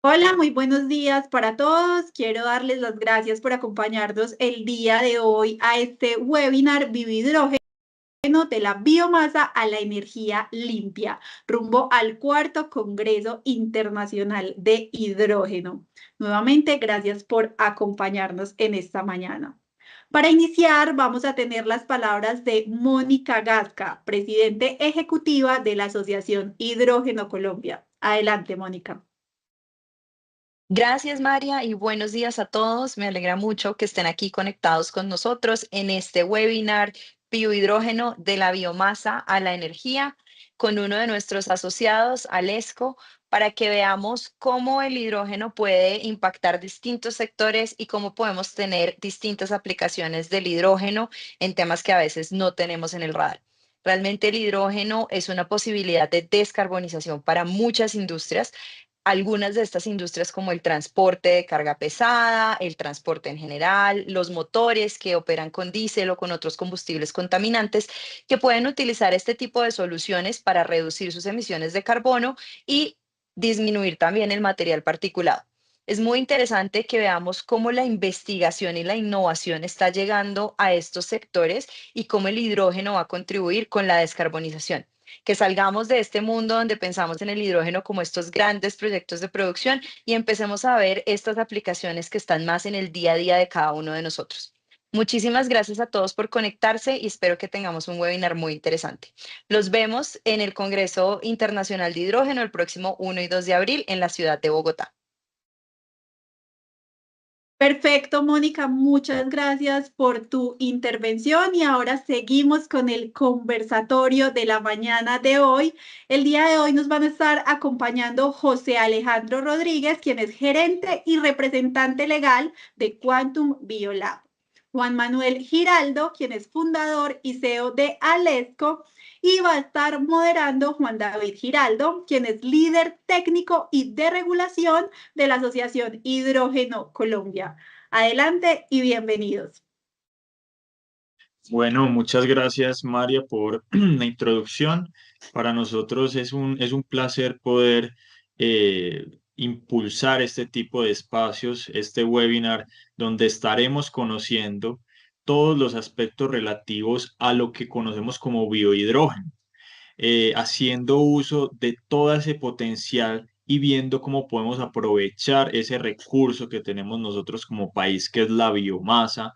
Hola, muy buenos días para todos. Quiero darles las gracias por acompañarnos el día de hoy a este webinar Biohidrógeno de la biomasa a la energía limpia, rumbo al cuarto Congreso Internacional de Hidrógeno. Nuevamente, gracias por acompañarnos en esta mañana. Para iniciar, vamos a tener las palabras de Mónica Gasca, presidente ejecutiva de la Asociación Hidrógeno Colombia. Adelante, Mónica. Gracias, María, y buenos días a todos. Me alegra mucho que estén aquí conectados con nosotros en este webinar Biohidrógeno de la biomasa a la energía con uno de nuestros asociados, Alesco, para que veamos cómo el hidrógeno puede impactar distintos sectores y cómo podemos tener distintas aplicaciones del hidrógeno en temas que a veces no tenemos en el radar. Realmente el hidrógeno es una posibilidad de descarbonización para muchas industrias. Algunas de estas industrias como el transporte de carga pesada, el transporte en general, los motores que operan con diésel o con otros combustibles contaminantes, que pueden utilizar este tipo de soluciones para reducir sus emisiones de carbono y disminuir también el material particulado. Es muy interesante que veamos cómo la investigación y la innovación está llegando a estos sectores y cómo el hidrógeno va a contribuir con la descarbonización, que salgamos de este mundo donde pensamos en el hidrógeno como estos grandes proyectos de producción y empecemos a ver estas aplicaciones que están más en el día a día de cada uno de nosotros. Muchísimas gracias a todos por conectarse y espero que tengamos un webinar muy interesante. Los vemos en el Congreso Internacional de Hidrógeno el próximo 1 y 2 de abril en la ciudad de Bogotá. Perfecto, Mónica, muchas gracias por tu intervención y ahora seguimos con el conversatorio de la mañana de hoy. El día de hoy nos van a estar acompañando José Alejandro Rodríguez, quien es gerente y representante legal de Quantum Biolab. Juan Manuel Giraldo, quien es fundador y CEO de Alesco, y va a estar moderando Juan David Giraldo, quien es líder técnico y de regulación de la Asociación Hidrógeno Colombia. Adelante y bienvenidos. Bueno, muchas gracias, María, por la introducción. Para nosotros es un placer poder impulsar este tipo de espacios, este webinar, donde estaremos conociendo todos los aspectos relativos a lo que conocemos como biohidrógeno, haciendo uso de todo ese potencial y viendo cómo podemos aprovechar ese recurso que tenemos nosotros como país, que es la biomasa,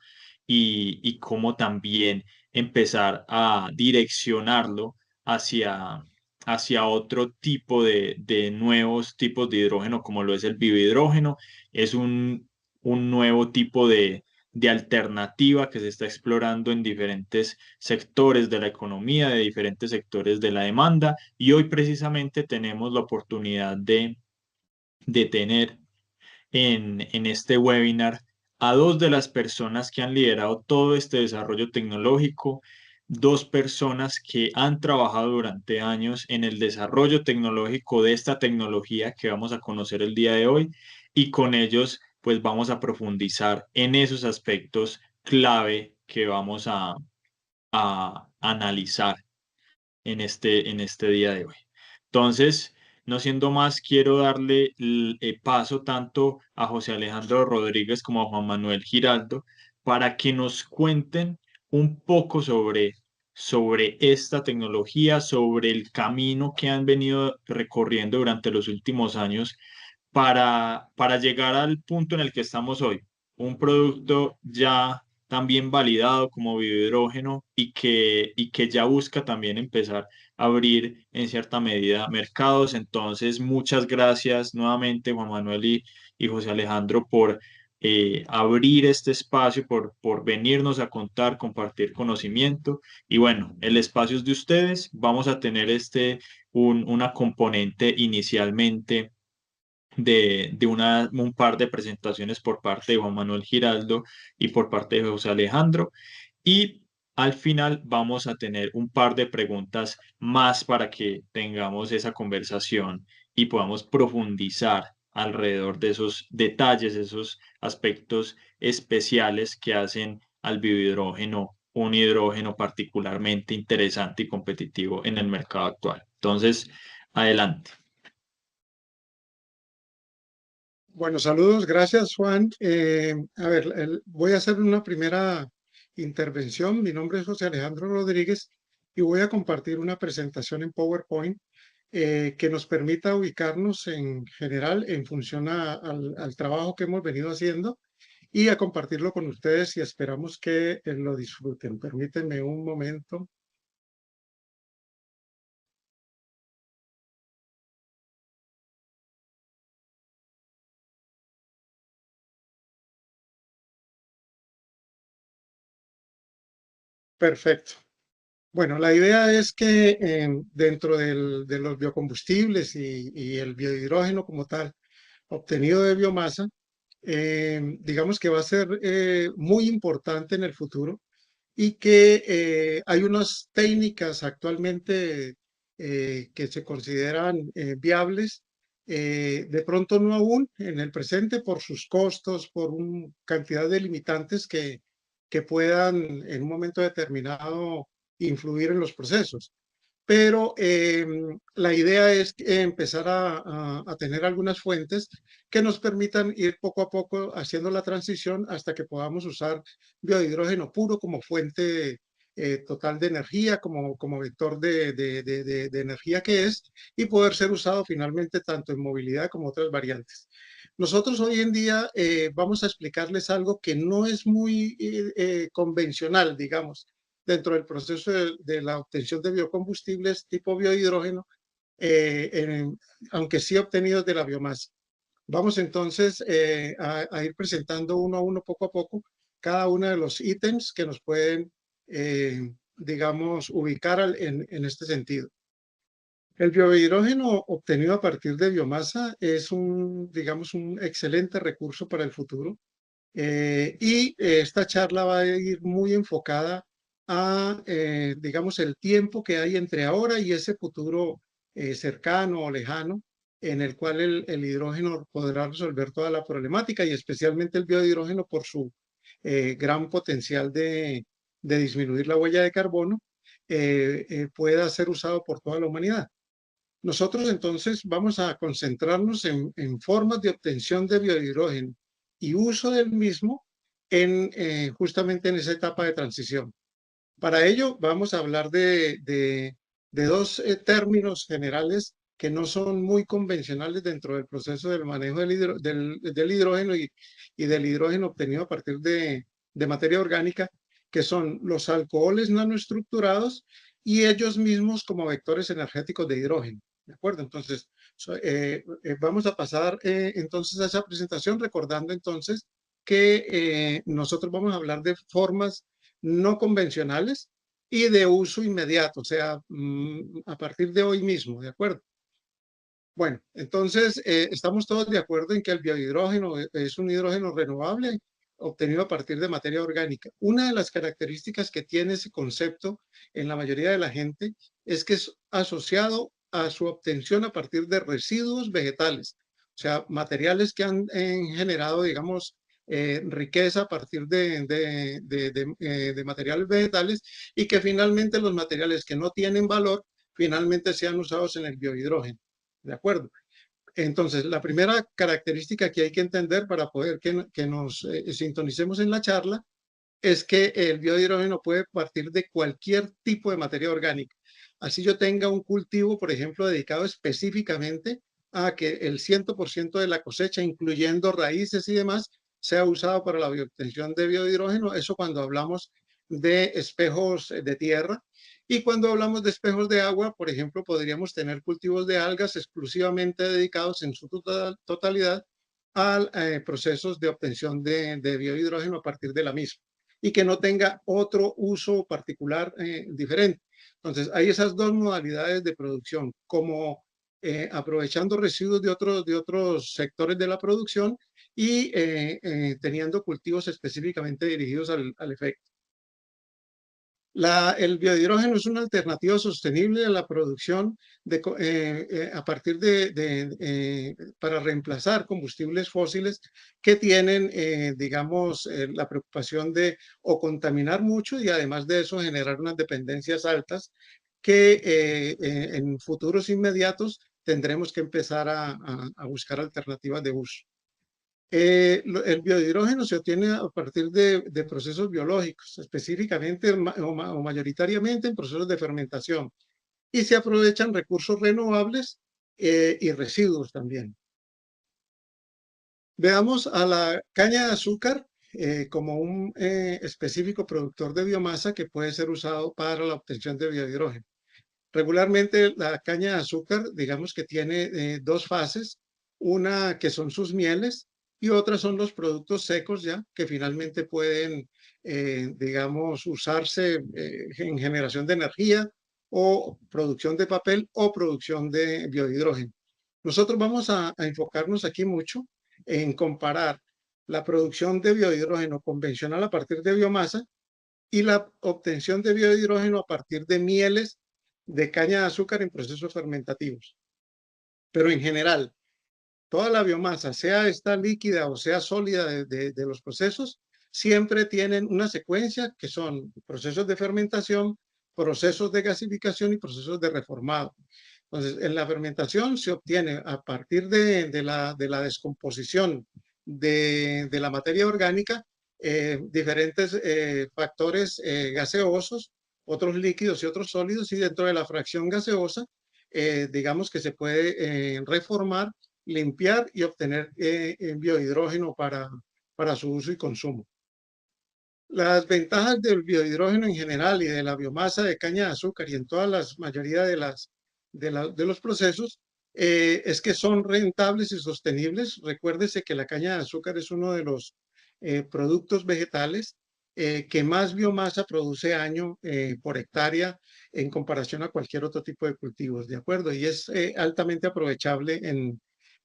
y cómo también empezar a direccionarlo hacia, hacia otro tipo de nuevos tipos de hidrógeno, como lo es el biohidrógeno. Es un nuevo tipo de alternativa que se está explorando en diferentes sectores de la economía, de diferentes sectores de la demanda, y hoy precisamente tenemos la oportunidad de tener en este webinar a dos de las personas que han liderado todo este desarrollo tecnológico, dos personas que han trabajado durante años en el desarrollo tecnológico de esta tecnología que vamos a conocer el día de hoy, y con ellos pues vamos a profundizar en esos aspectos clave que vamos a analizar en este día de hoy. Entonces, no siendo más, quiero darle el paso tanto a José Alejandro Rodríguez como a Juan Manuel Giraldo para que nos cuenten un poco sobre esta tecnología, sobre el camino que han venido recorriendo durante los últimos años para llegar al punto en el que estamos hoy. Un producto ya también validado como biohidrógeno y que ya busca también empezar a abrir en cierta medida mercados. Entonces, muchas gracias nuevamente, Juan Manuel y José Alejandro, por abrir este espacio, por venirnos a contar, compartir conocimiento. Y bueno, el espacio es de ustedes. Vamos a tener una componente inicialmente de un par de presentaciones por parte de Juan Manuel Giraldo y por parte de José Alejandro. Y al final vamos a tener un par de preguntas más para que tengamos esa conversación y podamos profundizar alrededor de esos detalles, esos aspectos especiales que hacen al biohidrógeno un hidrógeno particularmente interesante y competitivo en el mercado actual. Entonces, adelante. Bueno, saludos, gracias Juan. A ver, voy a hacer una primera intervención. Mi nombre es José Alejandro Rodríguez y voy a compartir una presentación en PowerPoint que nos permita ubicarnos en general en función al trabajo que hemos venido haciendo y a compartirlo con ustedes y esperamos que lo disfruten. Permítanme un momento. Perfecto. Bueno, la idea es que dentro de los biocombustibles y el biohidrógeno como tal, obtenido de biomasa, digamos que va a ser muy importante en el futuro y que hay unas técnicas actualmente que se consideran viables, de pronto no aún en el presente por sus costos, por una cantidad de limitantes que puedan en un momento determinado influir en los procesos, pero la idea es empezar a tener algunas fuentes que nos permitan ir poco a poco haciendo la transición hasta que podamos usar biohidrógeno puro como fuente total de energía, como vector de energía que es, y poder ser usado finalmente tanto en movilidad como otras variantes. Nosotros hoy en día vamos a explicarles algo que no es muy convencional, digamos, dentro del proceso de la obtención de biocombustibles tipo biohidrógeno, aunque sí obtenidos de la biomasa. Vamos entonces a ir presentando uno a uno, poco a poco, cada uno de los ítems que nos pueden, digamos, ubicar en este sentido. El biohidrógeno obtenido a partir de biomasa es digamos, un excelente recurso para el futuro. Esta charla va a ir muy enfocada a, digamos, el tiempo que hay entre ahora y ese futuro cercano o lejano en el cual el hidrógeno podrá resolver toda la problemática y especialmente el biohidrógeno por su gran potencial de disminuir la huella de carbono, pueda ser usado por toda la humanidad. Nosotros entonces vamos a concentrarnos en formas de obtención de biohidrógeno y uso del mismo justamente en esa etapa de transición. Para ello vamos a hablar de dos términos generales que no son muy convencionales dentro del proceso del manejo del hidrógeno y del hidrógeno obtenido a partir de materia orgánica, que son los alcoholes nanoestructurados y ellos mismos como vectores energéticos de hidrógeno. ¿De acuerdo? Entonces, vamos a pasar entonces a esa presentación recordando entonces que nosotros vamos a hablar de formas no convencionales y de uso inmediato, o sea, a partir de hoy mismo, ¿de acuerdo? Bueno, entonces estamos todos de acuerdo en que el biohidrógeno es un hidrógeno renovable obtenido a partir de materia orgánica. Una de las características que tiene ese concepto en la mayoría de la gente es que es asociado a su obtención a partir de residuos vegetales, o sea, materiales que han generado, digamos, riqueza a partir de materiales vegetales y que finalmente los materiales que no tienen valor finalmente sean usados en el biohidrógeno. ¿De acuerdo? Entonces, la primera característica que hay que entender para poder que nos sintonicemos en la charla es que el biohidrógeno puede partir de cualquier tipo de materia orgánica. Así yo tenga un cultivo, por ejemplo, dedicado específicamente a que el 100% de la cosecha, incluyendo raíces y demás, sea usado para la obtención de biohidrógeno. Eso cuando hablamos de espejos de tierra. Y cuando hablamos de espejos de agua, por ejemplo, podríamos tener cultivos de algas exclusivamente dedicados en su totalidad a procesos de obtención de biohidrógeno a partir de la misma y que no tenga otro uso particular diferente. Entonces, hay esas dos modalidades de producción, como aprovechando residuos de otros sectores de la producción y teniendo cultivos específicamente dirigidos al efecto. El biohidrógeno es una alternativa sostenible a la producción a partir para reemplazar combustibles fósiles que tienen, digamos, la preocupación de o contaminar mucho y además de eso generar unas dependencias altas que en futuros inmediatos tendremos que empezar a buscar alternativas de uso. El biohidrógeno se obtiene a partir de procesos biológicos, específicamente o mayoritariamente en procesos de fermentación, y se aprovechan recursos renovables y residuos también. Veamos a la caña de azúcar como un específico productor de biomasa que puede ser usado para la obtención de biohidrógeno. Regularmente la caña de azúcar, digamos que tiene dos fases, una que son sus mieles y otra son los productos secos ya, que finalmente pueden, digamos, usarse en generación de energía o producción de papel o producción de biohidrógeno. Nosotros vamos a enfocarnos aquí mucho en comparar la producción de biohidrógeno convencional a partir de biomasa y la obtención de biohidrógeno a partir de mieles de caña de azúcar en procesos fermentativos. Pero en general, toda la biomasa, sea esta líquida o sea sólida de los procesos, siempre tienen una secuencia que son procesos de fermentación, procesos de gasificación y procesos de reformado. Entonces, en la fermentación se obtiene a partir de la descomposición de la materia orgánica diferentes factores gaseosos, otros líquidos y otros sólidos, y dentro de la fracción gaseosa, digamos que se puede reformar, limpiar y obtener biohidrógeno para su uso y consumo. Las ventajas del biohidrógeno en general y de la biomasa de caña de azúcar y en toda la mayoría de los procesos es que son rentables y sostenibles. Recuérdese que la caña de azúcar es uno de los productos vegetales que más biomasa produce año por hectárea en comparación a cualquier otro tipo de cultivos, ¿de acuerdo? Y es altamente aprovechable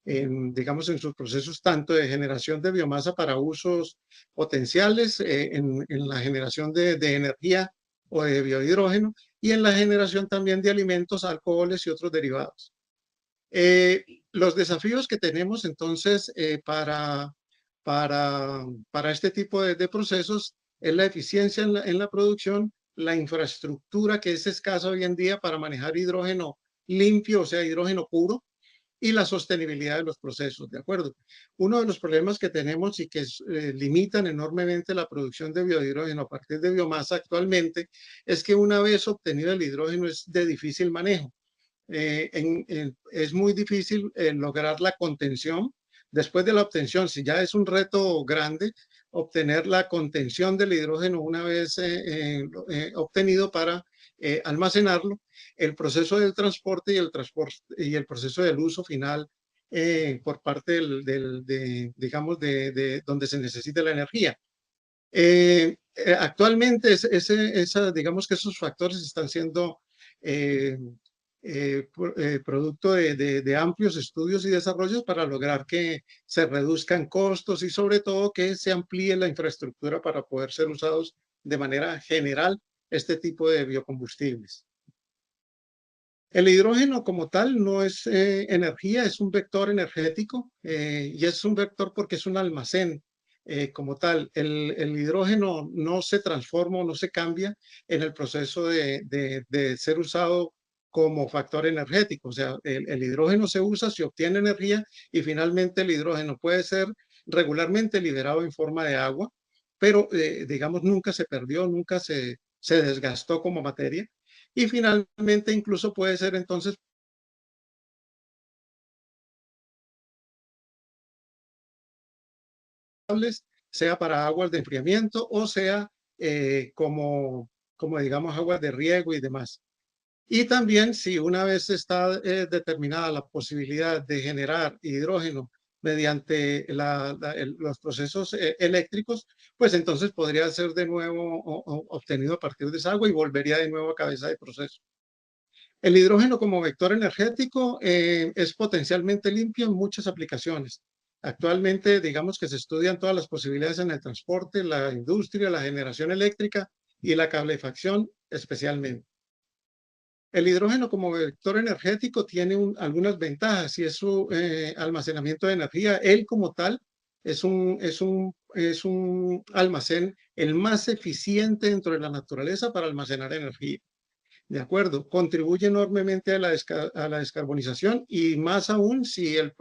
digamos, en sus procesos tanto de generación de biomasa para usos potenciales, en la generación de energía o de biohidrógeno y en la generación también de alimentos, alcoholes y otros derivados. Los desafíos que tenemos entonces para este tipo de procesos es la eficiencia en la producción, la infraestructura que es escasa hoy en día para manejar hidrógeno limpio, o sea, hidrógeno puro, y la sostenibilidad de los procesos, ¿de acuerdo? Uno de los problemas que tenemos y que limitan enormemente la producción de biohidrógeno a partir de biomasa actualmente es que una vez obtenido el hidrógeno es de difícil manejo. Es muy difícil lograr la contención. Después de la obtención, si ya es un reto grande, obtener la contención del hidrógeno una vez obtenido para almacenarlo, el proceso del transporte y el proceso del uso final por parte digamos, de donde se necesita la energía. Actualmente, digamos que esos factores están siendo producto de amplios estudios y desarrollos para lograr que se reduzcan costos y sobre todo que se amplíe la infraestructura para poder ser usados de manera general este tipo de biocombustibles. El hidrógeno como tal no es energía, es un vector energético y es un vector porque es un almacén como tal. El hidrógeno no se transforma o no se cambia en el proceso de ser usado como factor energético. O sea, el hidrógeno se usa, se obtiene energía y finalmente el hidrógeno puede ser regularmente liberado en forma de agua, pero digamos nunca se perdió, nunca se desgastó como materia. Y finalmente incluso puede ser entonces sea para aguas de enfriamiento o sea como digamos aguas de riego y demás. Y también si una vez está determinada la posibilidad de generar hidrógeno mediante los procesos eléctricos, pues entonces podría ser de nuevo obtenido a partir de esa agua y volvería de nuevo a cabeza de proceso. El hidrógeno como vector energético es potencialmente limpio en muchas aplicaciones. Actualmente, digamos que se estudian todas las posibilidades en el transporte, la industria, la generación eléctrica y la calefacción especialmente. El hidrógeno como vector energético tiene algunas ventajas y es su almacenamiento de energía. Él como tal es un almacén el más eficiente dentro de la naturaleza para almacenar energía. De acuerdo, contribuye enormemente a la descarbonización y más aún si el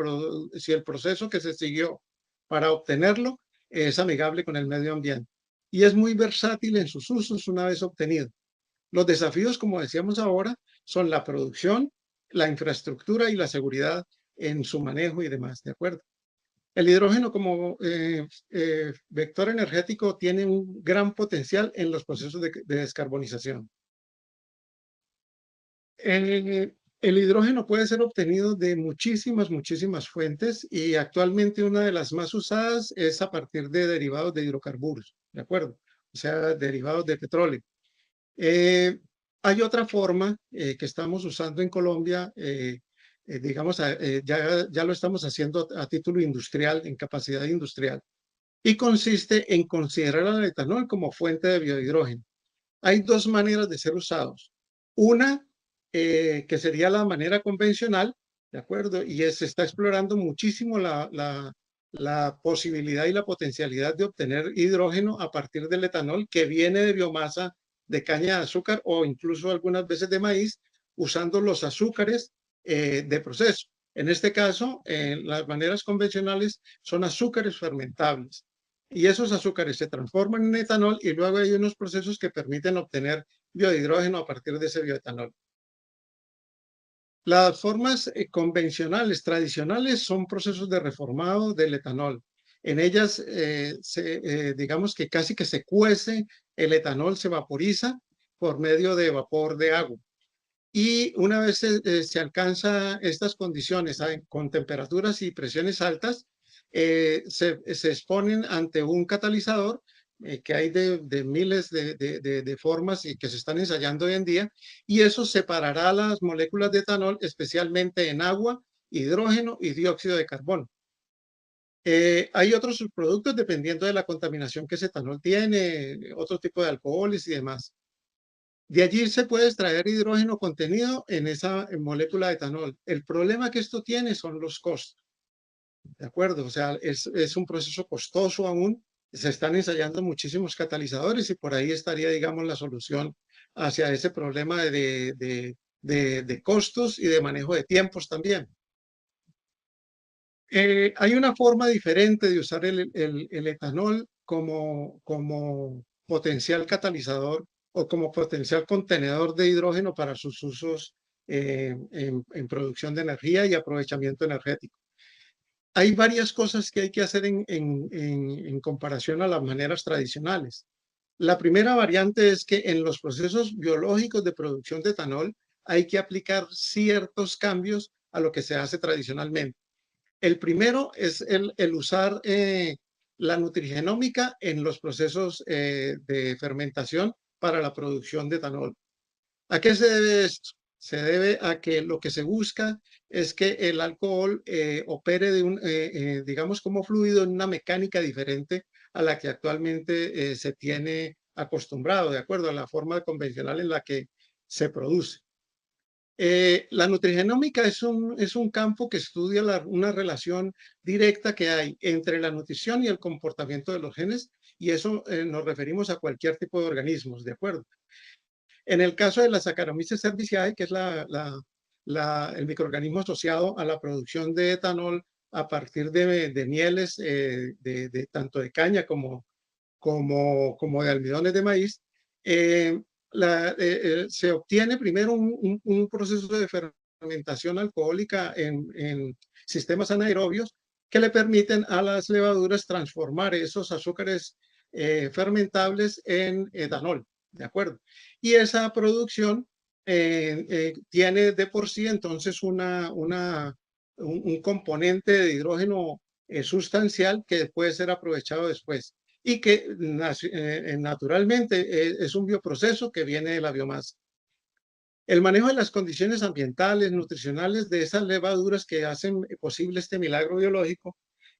proceso que se siguió para obtenerlo es amigable con el medio ambiente y es muy versátil en sus usos una vez obtenido. Los desafíos, como decíamos ahora, son la producción, la infraestructura y la seguridad en su manejo y demás, ¿de acuerdo? El hidrógeno como vector energético tiene un gran potencial en los procesos de descarbonización. El hidrógeno puede ser obtenido de muchísimas fuentes y actualmente una de las más usadas es a partir de derivados de hidrocarburos, ¿de acuerdo? O sea, derivados de petróleo. Hay otra forma que estamos usando en Colombia, digamos, ya lo estamos haciendo a título industrial, en capacidad industrial, y consiste en considerar al etanol como fuente de biohidrógeno. Hay dos maneras de ser usados. Una, que sería la manera convencional, ¿de acuerdo? Y se está explorando muchísimo la posibilidad y la potencialidad de obtener hidrógeno a partir del etanol que viene de biomasa de caña de azúcar o incluso algunas veces de maíz, usando los azúcares de proceso. En este caso, las maneras convencionales son azúcares fermentables. Y esos azúcares se transforman en etanol y luego hay unos procesos que permiten obtener biohidrógeno a partir de ese bioetanol. Las formas convencionales, tradicionales, son procesos de reformado del etanol. En ellas, digamos que casi que se cuece el etanol, se vaporiza por medio de vapor de agua. Y una vez se alcanza estas condiciones con temperaturas y presiones altas, se exponen ante un catalizador que hay de miles de formas y que se están ensayando hoy en día, y eso separará las moléculas de etanol especialmente en agua, hidrógeno y dióxido de carbono. Hay otros subproductos dependiendo de la contaminación que ese etanol tiene, otro tipo de alcoholes y demás. De allí se puede extraer hidrógeno contenido en esa molécula de etanol. El problema que esto tiene son los costos. ¿De acuerdo? O sea, es un proceso costoso aún. Se están ensayando muchísimos catalizadores y por ahí estaría, digamos, la solución hacia ese problema de costos y de manejo de tiempos también. Hay una forma diferente de usar el etanol como potencial catalizador o como potencial contenedor de hidrógeno para sus usos en producción de energía y aprovechamiento energético. Hay varias cosas que hay que hacer en comparación a las maneras tradicionales. La primera variante es que en los procesos biológicos de producción de etanol hay que aplicar ciertos cambios a lo que se hace tradicionalmente. El primero es el usar la nutrigenómica en los procesos de fermentación para la producción de etanol. ¿A qué se debe esto? Se debe a que lo que se busca es que el alcohol opere digamos, como fluido en una mecánica diferente a la que actualmente se tiene acostumbrado, de acuerdo a la forma convencional en la que se produce. La nutrigenómica es un campo que estudia una relación directa que hay entre la nutrición y el comportamiento de los genes, y eso nos referimos a cualquier tipo de organismos, ¿de acuerdo? En el caso de la Saccharomyces cerevisiae, que es el microorganismo asociado a la producción de etanol a partir de mieles tanto de caña como de almidones de maíz, se obtiene primero un proceso de fermentación alcohólica en sistemas anaerobios que le permiten a las levaduras transformar esos azúcares fermentables en etanol, ¿de acuerdo? Y esa producción tiene de por sí entonces un componente de hidrógeno sustancial que puede ser aprovechado después y que naturalmente es un bioproceso que viene de la biomasa. El manejo de las condiciones ambientales, nutricionales de esas levaduras que hacen posible este milagro biológico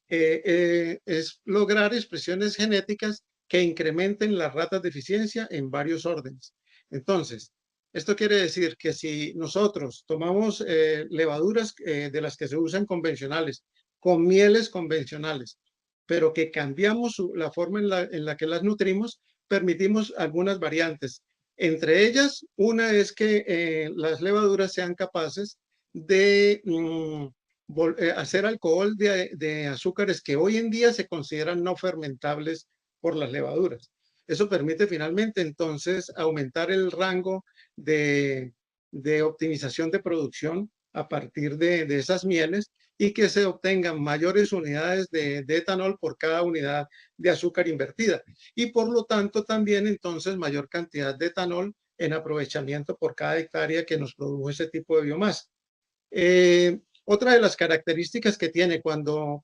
es lograr expresiones genéticas que incrementen las ratas de eficiencia en varios órdenes. Entonces, esto quiere decir que si nosotros tomamos levaduras de las que se usan convencionales, con mieles convencionales, pero que cambiamos la forma en la que las nutrimos, permitimos algunas variantes. Entre ellas, una es que las levaduras sean capaces de hacer alcohol de azúcares que hoy en día se consideran no fermentables por las levaduras. Eso permite finalmente entonces aumentar el rango de optimización de producción a partir de esas mieles y que se obtengan mayores unidades de etanol por cada unidad de azúcar invertida. Y por lo tanto también entonces mayor cantidad de etanol en aprovechamiento por cada hectárea que nos produjo ese tipo de biomasa. Otra de las características que tiene cuando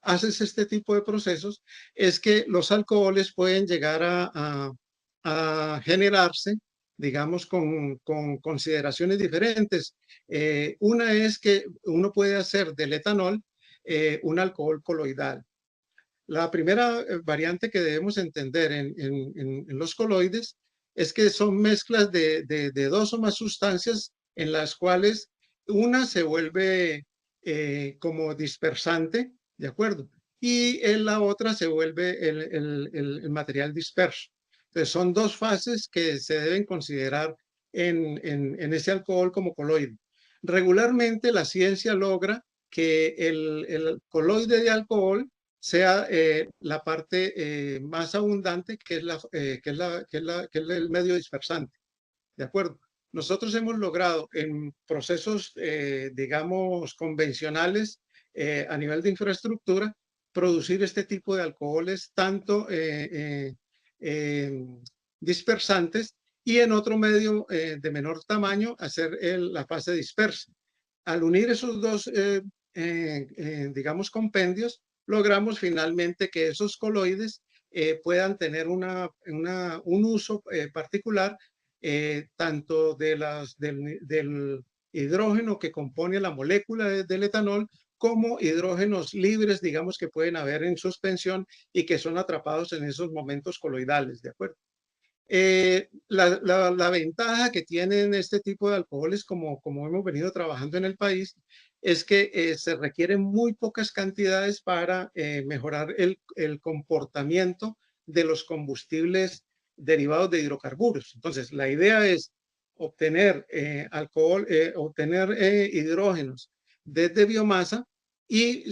haces este tipo de procesos es que los alcoholes pueden llegar a generarse, digamos, con consideraciones diferentes. Una es que uno puede hacer del etanol un alcohol coloidal. La primera variante que debemos entender en los coloides es que son mezclas de dos o más sustancias en las cuales una se vuelve como dispersante, ¿de acuerdo? Y en la otra se vuelve el material disperso. Entonces son dos fases que se deben considerar en ese alcohol como coloide. Regularmente la ciencia logra que el coloide de alcohol sea la parte más abundante, que es el medio dispersante. ¿De acuerdo? Nosotros hemos logrado en procesos, digamos, convencionales a nivel de infraestructura, producir este tipo de alcoholes tanto dispersantes y en otro medio de menor tamaño hacer la fase dispersa. Al unir esos dos, digamos, compendios, logramos finalmente que esos coloides puedan tener un uso particular tanto del hidrógeno que compone la molécula del etanol como hidrógenos libres, digamos, que pueden haber en suspensión y que son atrapados en esos momentos coloidales, ¿de acuerdo? La ventaja que tienen este tipo de alcoholes, como hemos venido trabajando en el país, es que se requieren muy pocas cantidades para mejorar el comportamiento de los combustibles derivados de hidrocarburos. Entonces, la idea es obtener hidrógenos desde biomasa y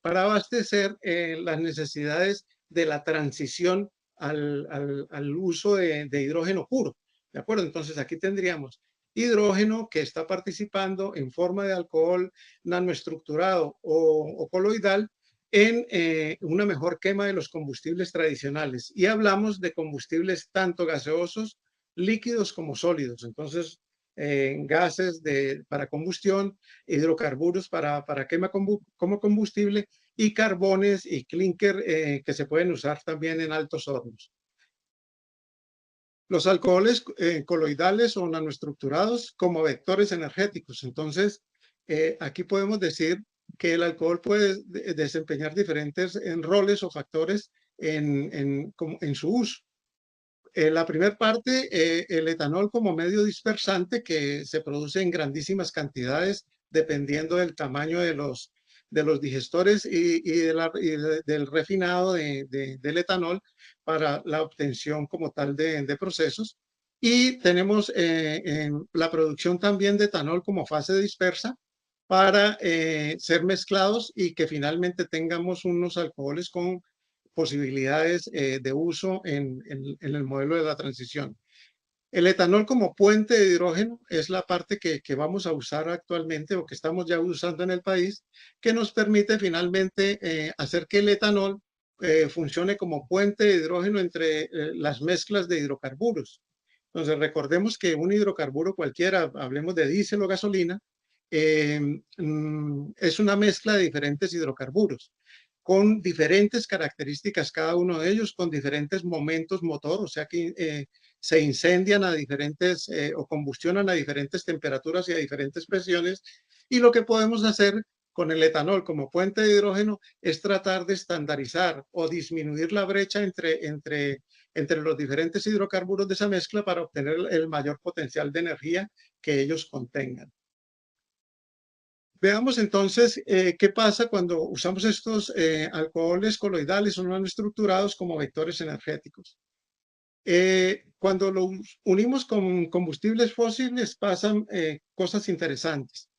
para abastecer las necesidades de la transición al uso de hidrógeno puro. ¿De acuerdo? Entonces aquí tendríamos hidrógeno que está participando en forma de alcohol nanoestructurado o coloidal en una mejor quema de los combustibles tradicionales. Y hablamos de combustibles tanto gaseosos, líquidos como sólidos. Entonces, gases para combustión, hidrocarburos para quema como combustible y carbones y clinker que se pueden usar también en altos hornos. Los alcoholes coloidales o nanoestructurados como vectores energéticos. Entonces, aquí podemos decir que el alcohol puede desempeñar diferentes roles o factores en su uso. La primera parte, el etanol como medio dispersante que se produce en grandísimas cantidades dependiendo del tamaño de los digestores y del refinado del etanol para la obtención como tal de procesos. Y tenemos la producción también de etanol como fase dispersa para ser mezclados y que finalmente tengamos unos alcoholes con posibilidades de uso en el modelo de la transición. El etanol como puente de hidrógeno es la parte que vamos a usar actualmente o que estamos ya usando en el país, que nos permite finalmente hacer que el etanol funcione como puente de hidrógeno entre las mezclas de hidrocarburos. Entonces, recordemos que un hidrocarburo cualquiera, hablemos de diésel o gasolina, es una mezcla de diferentes hidrocarburos con diferentes características, cada uno de ellos con diferentes momentos motor, o sea que se incendian a diferentes o combustionan a diferentes temperaturas y a diferentes presiones. Y lo que podemos hacer con el etanol como fuente de hidrógeno es tratar de estandarizar o disminuir la brecha entre los diferentes hidrocarburos de esa mezcla para obtener el mayor potencial de energía que ellos contengan. Veamos entonces qué pasa cuando usamos estos alcoholes coloidales o no estructurados como vectores energéticos. Cuando lo unimos con combustibles fósiles pasan cosas interesantes.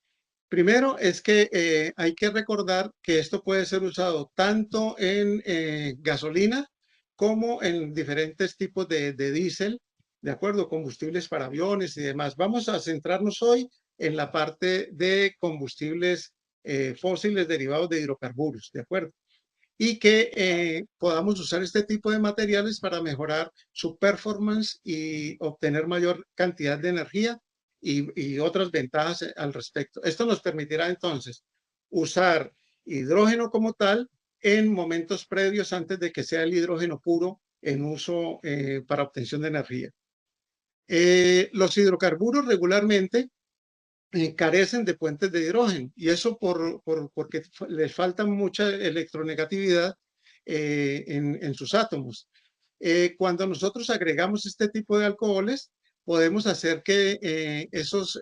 Primero es que hay que recordar que esto puede ser usado tanto en gasolina como en diferentes tipos de diésel, de acuerdo, combustibles para aviones y demás. Vamos a centrarnos hoy en la parte de combustibles fósiles derivados de hidrocarburos, de acuerdo, y que podamos usar este tipo de materiales para mejorar su performance y obtener mayor cantidad de energía y otras ventajas al respecto. Esto nos permitirá entonces usar hidrógeno como tal en momentos previos antes de que sea el hidrógeno puro en uso para obtención de energía. Los hidrocarburos regularmente carecen de puentes de hidrógeno y eso porque les falta mucha electronegatividad en sus átomos. Cuando nosotros agregamos este tipo de alcoholes, podemos hacer que esos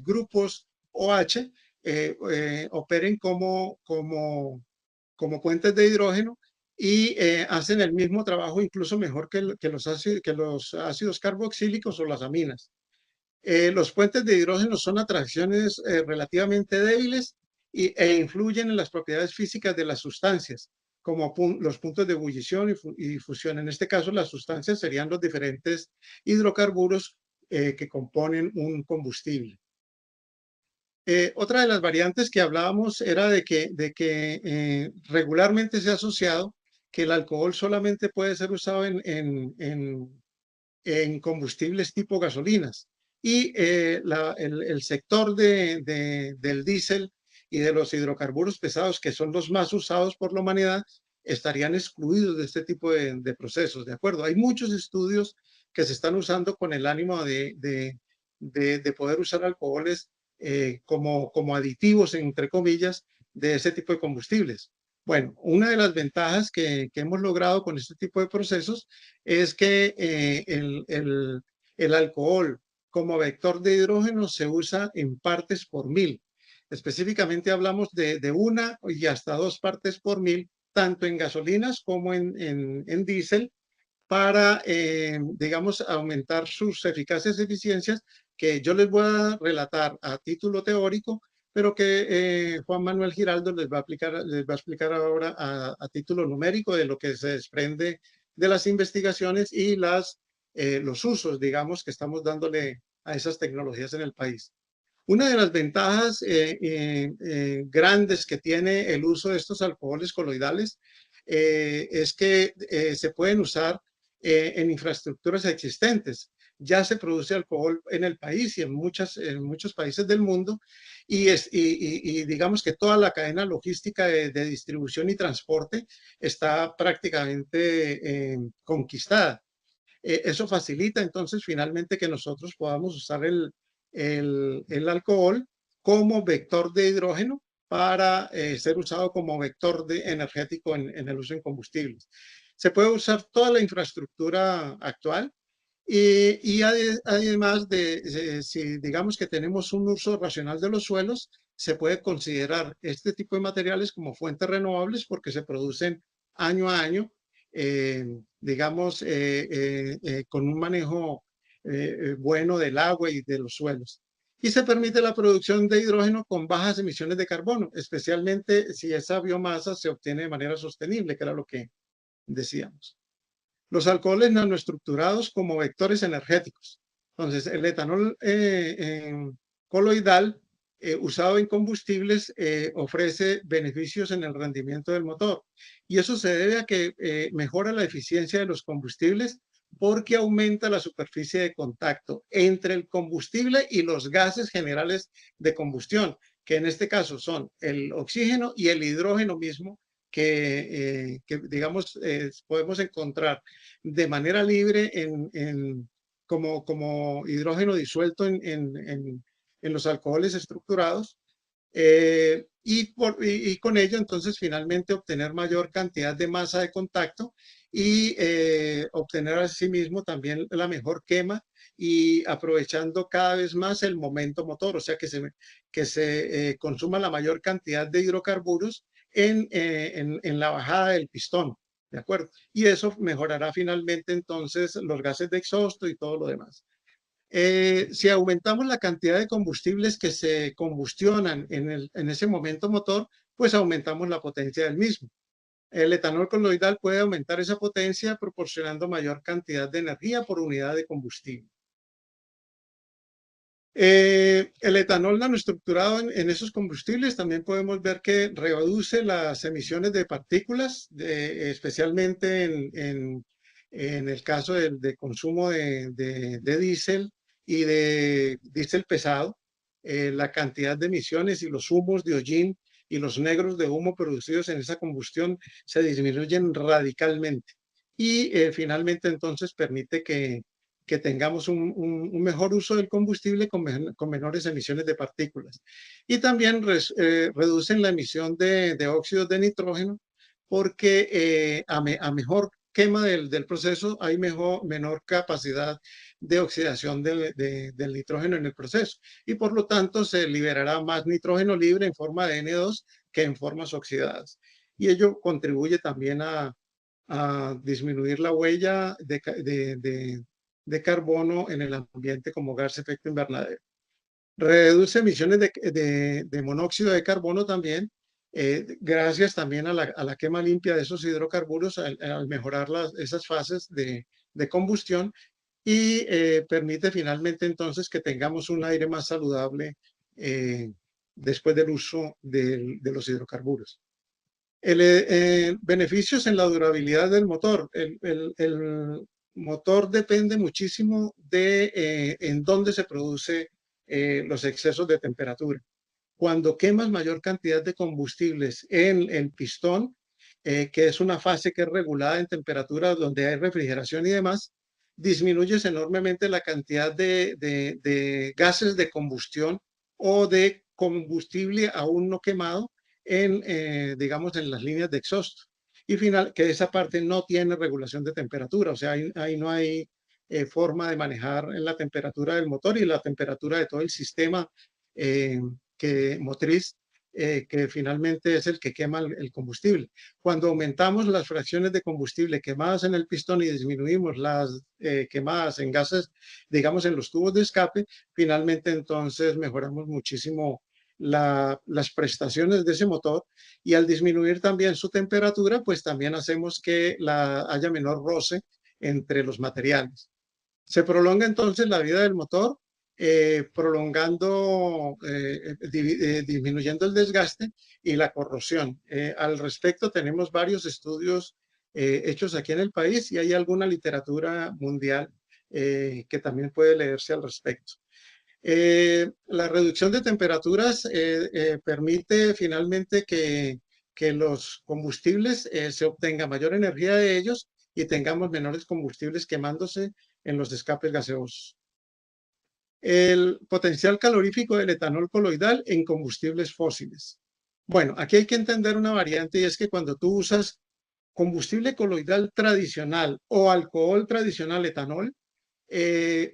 grupos OH operen como puentes de hidrógeno y hacen el mismo trabajo, incluso mejor que los ácidos carboxílicos o las aminas. Los puentes de hidrógeno son atracciones relativamente débiles e influyen en las propiedades físicas de las sustancias, como los puntos de ebullición y fusión. En este caso, las sustancias serían los diferentes hidrocarburos que componen un combustible. Otra de las variantes que hablábamos era de que regularmente se ha asociado que el alcohol solamente puede ser usado en combustibles tipo gasolinas. Y el sector del diésel y de los hidrocarburos pesados, que son los más usados por la humanidad, estarían excluidos de este tipo de procesos, ¿de acuerdo? Hay muchos estudios que se están usando con el ánimo de poder usar alcoholes como aditivos, entre comillas, de ese tipo de combustibles. Bueno, una de las ventajas que hemos logrado con este tipo de procesos es que el alcohol como vector de hidrógeno se usa en partes por mil. Específicamente hablamos de una y hasta 2 partes por mil, tanto en gasolinas como en diésel, para, digamos, aumentar sus eficacias y eficiencias, que yo les voy a relatar a título teórico, pero que Juan Manuel Giraldo les va a explicar ahora a título numérico de lo que se desprende de las investigaciones y los usos, digamos, que estamos dándole a esas tecnologías en el país. Una de las ventajas grandes que tiene el uso de estos alcoholes coloidales es que se pueden usar en infraestructuras existentes. Ya se produce alcohol en el país y en muchos países del mundo y digamos que toda la cadena logística de distribución y transporte está prácticamente conquistada. Eso facilita entonces finalmente que nosotros podamos usar el alcohol como vector de hidrógeno para ser usado como vector energético en el uso en combustibles. Se puede usar toda la infraestructura actual y además si digamos que tenemos un uso racional de los suelos, se puede considerar este tipo de materiales como fuentes renovables porque se producen año a año, digamos, con un manejo bueno del agua y de los suelos. Y se permite la producción de hidrógeno con bajas emisiones de carbono, especialmente si esa biomasa se obtiene de manera sostenible, que era lo que decíamos. Los alcoholes nanoestructurados como vectores energéticos. Entonces, el etanol coloidal usado en combustibles ofrece beneficios en el rendimiento del motor. Y eso se debe a que mejora la eficiencia de los combustibles porque aumenta la superficie de contacto entre el combustible y los gases generales de combustión, que en este caso son el oxígeno y el hidrógeno mismo, que digamos, podemos encontrar de manera libre como hidrógeno disuelto en los alcoholes estructurados y con ello entonces finalmente obtener mayor cantidad de masa de contacto y obtener asimismo también la mejor quema y aprovechando cada vez más el momento motor, o sea que se consuma la mayor cantidad de hidrocarburos en la bajada del pistón, ¿de acuerdo? Y eso mejorará finalmente entonces los gases de exhausto y todo lo demás. Si aumentamos la cantidad de combustibles que se combustionan en ese momento motor, pues aumentamos la potencia del mismo. El etanol coloidal puede aumentar esa potencia proporcionando mayor cantidad de energía por unidad de combustible. El etanol nanoestructurado en esos combustibles también podemos ver que reduce las emisiones de partículas, especialmente en el caso de consumo de diésel y de diésel pesado. La cantidad de emisiones y los humos de hollín y los negros de humo producidos en esa combustión se disminuyen radicalmente. Y finalmente entonces permite que tengamos un mejor uso del combustible con menores emisiones de partículas. Y también reducen la emisión de óxidos de nitrógeno porque a mejor quema del proceso hay menor capacidad de oxidación del nitrógeno en el proceso y por lo tanto se liberará más nitrógeno libre en forma de N2 que en formas oxidadas. Y ello contribuye también a disminuir la huella de carbono en el ambiente como gas de efecto invernadero. Reduce emisiones de monóxido de carbono también, gracias también a la quema limpia de esos hidrocarburos al mejorar esas fases de combustión y permite finalmente entonces que tengamos un aire más saludable después del uso de los hidrocarburos. Beneficios en la durabilidad del motor. El motor depende muchísimo de en dónde se produce los excesos de temperatura. Cuando quemas mayor cantidad de combustibles en el pistón, que es una fase que es regulada en temperatura donde hay refrigeración y demás, disminuyes enormemente la cantidad de gases de combustión o de combustible aún no quemado digamos, en las líneas de exhausto. Y que esa parte no tiene regulación de temperatura, o sea, ahí no hay forma de manejar la temperatura del motor y la temperatura de todo el sistema motriz, que finalmente es el que quema el combustible. Cuando aumentamos las fracciones de combustible quemadas en el pistón y disminuimos las quemadas en gases, digamos, en los tubos de escape, finalmente entonces mejoramos muchísimo las prestaciones de ese motor y al disminuir también su temperatura, pues también hacemos que haya menor roce entre los materiales. Se prolonga entonces la vida del motor, disminuyendo el desgaste y la corrosión. Al respecto tenemos varios estudios hechos aquí en el país y hay alguna literatura mundial que también puede leerse al respecto. La reducción de temperaturas permite finalmente que los combustibles se obtenga mayor energía de ellos y tengamos menores combustibles quemándose en los escapes gaseosos. El potencial calorífico del etanol coloidal en combustibles fósiles. Bueno, aquí hay que entender una variante y es que cuando tú usas combustible coloidal tradicional o alcohol tradicional etanol,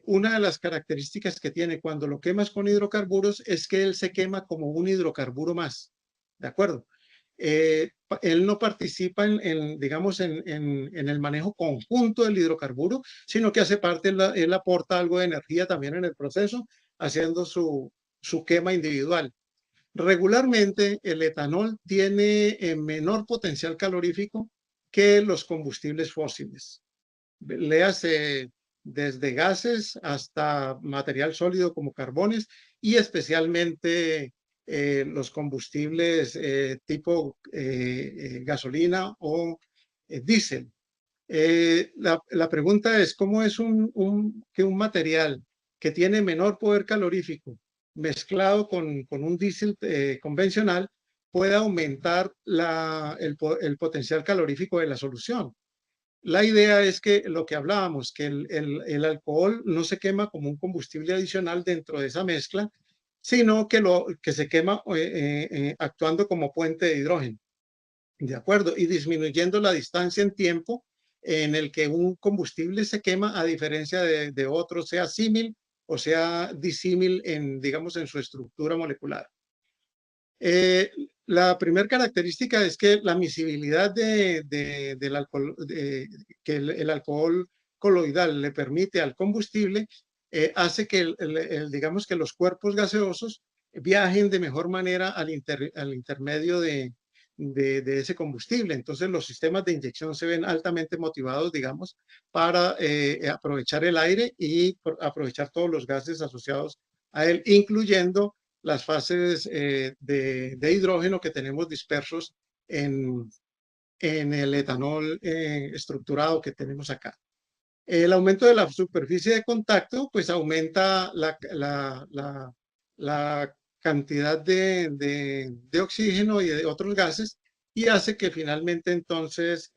una de las características que tiene cuando lo quemas con hidrocarburos es que él se quema como un hidrocarburo más, ¿de acuerdo? Él no participa digamos, en el manejo conjunto del hidrocarburo, sino que hace parte, él aporta algo de energía también en el proceso, haciendo su quema individual. Regularmente, el etanol tiene menor potencial calorífico que los combustibles fósiles. Léase desde gases hasta material sólido como carbones y especialmente los combustibles tipo gasolina o diésel. La pregunta es, ¿cómo es que un material que tiene menor poder calorífico mezclado con un diésel convencional puede aumentar el potencial calorífico de la solución? La idea es que lo que hablábamos, que el alcohol no se quema como un combustible adicional dentro de esa mezcla, sino que se quema actuando como puente de hidrógeno. ¿De acuerdo? Y disminuyendo la distancia en tiempo en el que un combustible se quema a diferencia de otro, sea símil o sea disímil digamos, en su estructura molecular. La primera característica es que la miscibilidad del alcohol, que el alcohol coloidal le permite al combustible, hace que, digamos que los cuerpos gaseosos viajen de mejor manera al intermedio de ese combustible. Entonces los sistemas de inyección se ven altamente motivados, digamos, para aprovechar el aire y aprovechar todos los gases asociados a él, incluyendo las fases de hidrógeno que tenemos dispersos en el etanol estructurado que tenemos acá. El aumento de la superficie de contacto, pues aumenta la cantidad de oxígeno y de otros gases y hace que finalmente entonces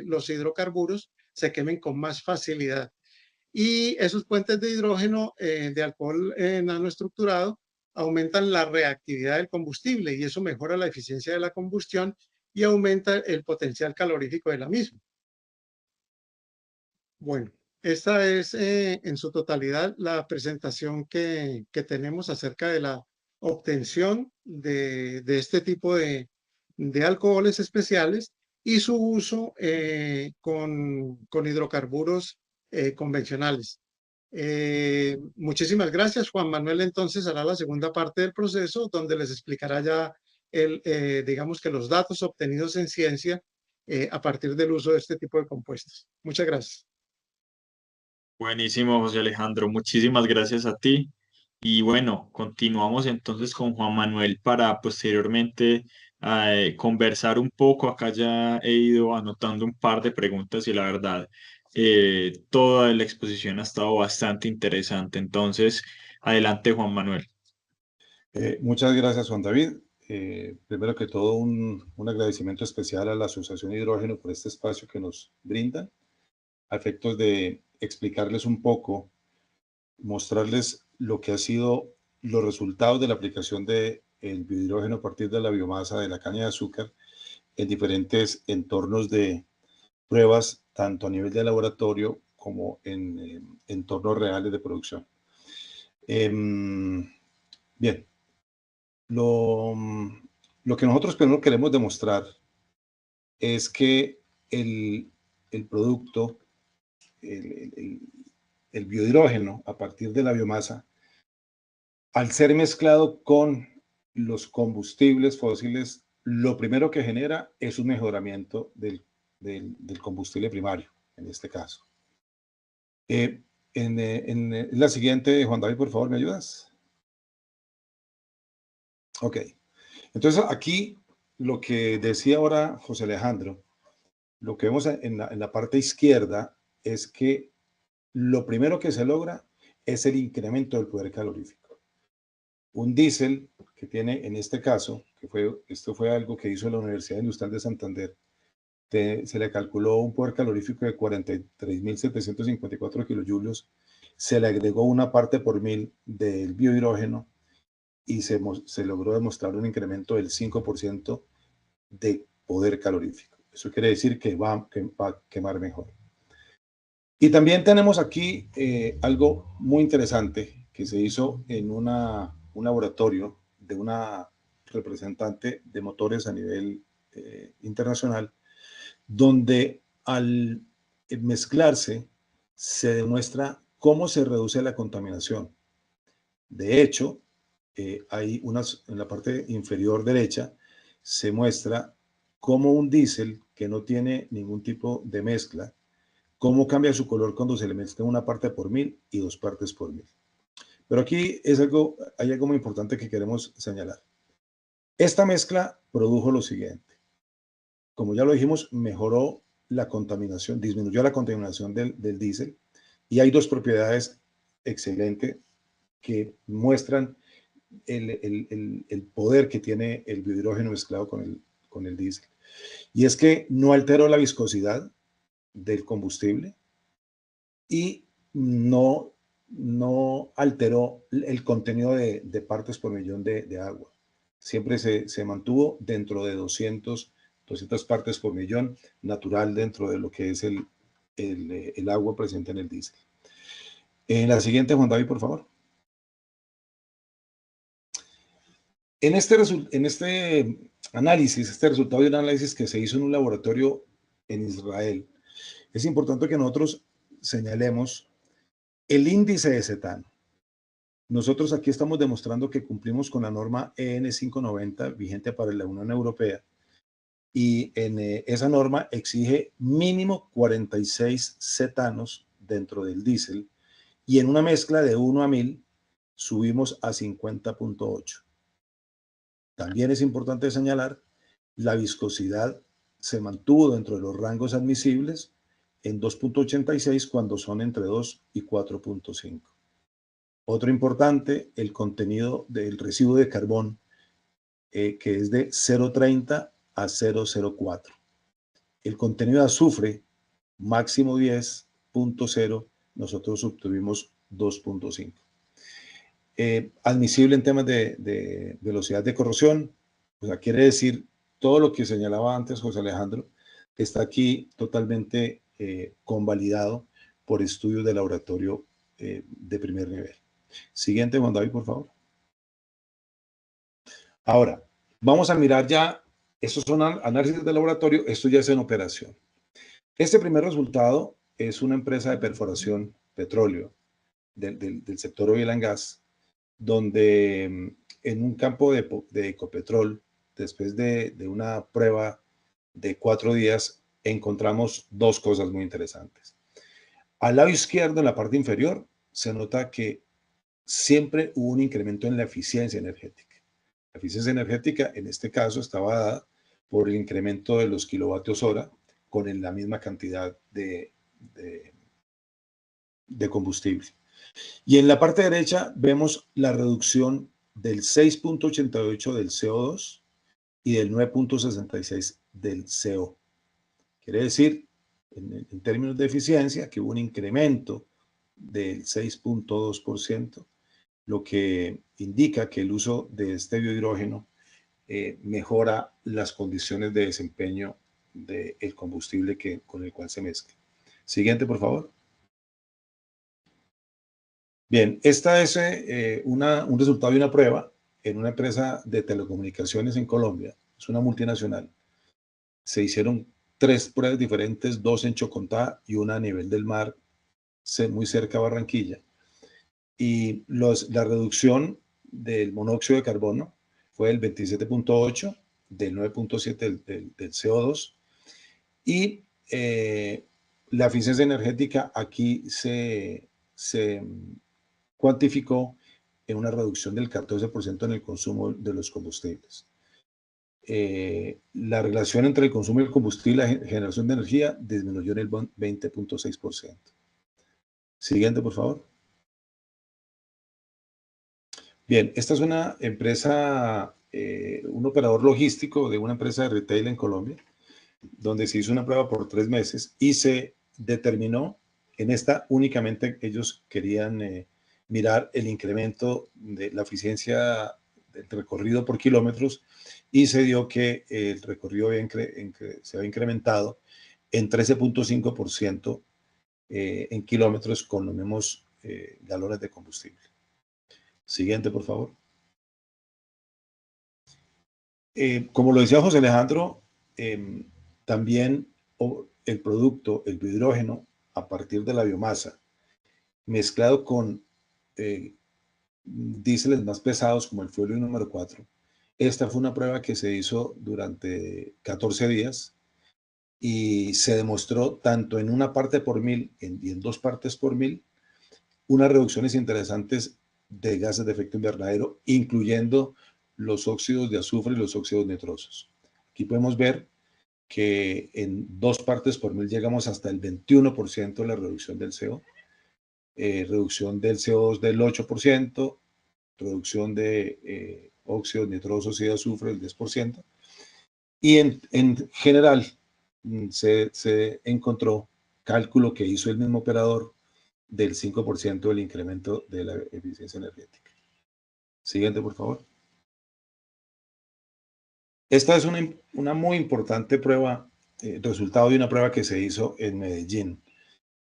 los hidrocarburos se quemen con más facilidad. Y esos puentes de hidrógeno de alcohol nanoestructurado aumentan la reactividad del combustible y eso mejora la eficiencia de la combustión y aumenta el potencial calorífico de la misma. Bueno, esta es en su totalidad la presentación que tenemos acerca de la obtención de este tipo de alcoholes especiales y su uso con hidrocarburos convencionales. Muchísimas gracias. Juan Manuel entonces hará la segunda parte del proceso donde les explicará ya digamos que los datos obtenidos en ciencia a partir del uso de este tipo de compuestos. Muchas gracias. Buenísimo, José Alejandro. Muchísimas gracias a ti. Y bueno, continuamos entonces con Juan Manuel para posteriormente conversar un poco. Acá ya he ido anotando un par de preguntas y la verdad, toda la exposición ha estado bastante interesante. Entonces, adelante, Juan Manuel. Muchas gracias, Juan David. Primero que todo, un agradecimiento especial a la Asociación Hidrógeno por este espacio que nos brinda, a efectos de explicarles un poco, mostrarles lo que ha sido los resultados de la aplicación del biohidrógeno a partir de la biomasa de la caña de azúcar en diferentes entornos de pruebas, tanto a nivel de laboratorio como en entornos reales de producción. Bien, lo que nosotros primero queremos demostrar es que el producto, el biohidrógeno a partir de la biomasa, al ser mezclado con los combustibles fósiles, lo primero que genera es un mejoramiento del combustible primario, en este caso. En la siguiente, Juan David, por favor, ¿me ayudas? Ok. Entonces, aquí lo que decía ahora José Alejandro, lo que vemos en la parte izquierda es que lo primero que se logra es el incremento del poder calorífico. Un diésel que tiene, en este caso, esto fue algo que hizo la Universidad Industrial de Santander, se le calculó un poder calorífico de 43.754 kilojulios, se le agregó una parte por mil del biohidrógeno y se logró demostrar un incremento del 5% de poder calorífico. Eso quiere decir que va a quemar mejor. Y también tenemos aquí algo muy interesante que se hizo en un laboratorio de una representante de motores a nivel internacional, donde al mezclarse se demuestra cómo se reduce la contaminación. De hecho, hay en la parte inferior derecha se muestra cómo un diésel que no tiene ningún tipo de mezcla, cómo cambia su color cuando se le mezcla una parte por mil y dos partes por mil. Pero aquí hay algo muy importante que queremos señalar. Esta mezcla produjo lo siguiente. Como ya lo dijimos, mejoró la contaminación, disminuyó la contaminación del diésel, y hay dos propiedades excelentes que muestran el poder que tiene el biohidrógeno mezclado con el diésel. Y es que no alteró la viscosidad del combustible y no alteró el contenido de partes por millón de agua. Siempre se mantuvo dentro de 200 partes por millón, natural dentro de lo que es el agua presente en el diésel. En la siguiente, Juan David, por favor. En este resultado de un análisis que se hizo en un laboratorio en Israel, es importante que nosotros señalemos El índice de cetano. Nosotros aquí estamos demostrando que cumplimos con la norma EN 590 vigente para la Unión Europea, y en esa norma exige mínimo 46 cetanos dentro del diésel, y en una mezcla de 1 a 1000 subimos a 50.8. También es importante señalar, la viscosidad se mantuvo dentro de los rangos admisibles en 2.86 cuando son entre 2 y 4.5. Otro importante, el contenido del residuo de carbón, que es de 0.30 a 0.04. El contenido de azufre, máximo 10.0, nosotros obtuvimos 2.5. Admisible en temas de velocidad de corrosión, o sea, quiere decir todo lo que señalaba antes José Alejandro, está aquí totalmente convalidado por estudios de laboratorio de primer nivel. Siguiente, Juan David, por favor. Ahora, vamos a mirar ya, estos son análisis de laboratorio, esto ya es en operación. Este primer resultado es una empresa de perforación petróleo del sector oil and gas, donde en un campo de Ecopetrol, después de una prueba de 4 días, encontramos dos cosas muy interesantes. Al lado izquierdo, en la parte inferior, se nota que siempre hubo un incremento en la eficiencia energética. La eficiencia energética, en este caso, estaba dada por el incremento de los kilovatios hora con la misma cantidad de combustible. Y en la parte derecha vemos la reducción del 6.88 del CO2 y del 9.66 del CO. Quiere decir, en términos de eficiencia, que hubo un incremento del 6.2%, lo que indica que el uso de este biohidrógeno mejora las condiciones de desempeño del combustible con el cual se mezcla. Siguiente, por favor. Bien, esta es un resultado de una prueba en una empresa de telecomunicaciones en Colombia. Es una multinacional. Se hicieron 3 pruebas diferentes, 2 en Chocontá y una a nivel del mar, muy cerca de Barranquilla. Y la reducción del monóxido de carbono fue del 27.8, del 9.7 del CO2. Y la eficiencia energética aquí se cuantificó en una reducción del 14% en el consumo de los combustibles. La relación entre el consumo del combustible y la generación de energía disminuyó en el 20.6%. Siguiente, por favor. Bien, esta es una empresa, un operador logístico de una empresa de retail en Colombia, donde se hizo una prueba por 3 meses y se determinó, en esta únicamente ellos querían mirar el incremento de la eficiencia del recorrido por kilómetros, y se dio que el recorrido se había incrementado en 13.5% en kilómetros con los mismos galones de combustible. Siguiente, por favor. Como lo decía José Alejandro, también el producto, el biohidrógeno, a partir de la biomasa, mezclado con diéseles más pesados como el fuelio número 4. Esta fue una prueba que se hizo durante 14 días y se demostró tanto en una parte por 1000 y en 2 partes por 1000 unas reducciones interesantes de gases de efecto invernadero, incluyendo los óxidos de azufre y los óxidos nitrosos. Aquí podemos ver que en 2 partes por 1000 llegamos hasta el 21% de la reducción del CO, reducción del CO2 del 8%, reducción de óxidos nitrosos y de azufre del 10%, y en general se encontró cálculo que hizo el mismo operador del 5% del incremento de la eficiencia energética. Siguiente, por favor. Esta es una muy importante prueba, resultado de una prueba que se hizo en Medellín.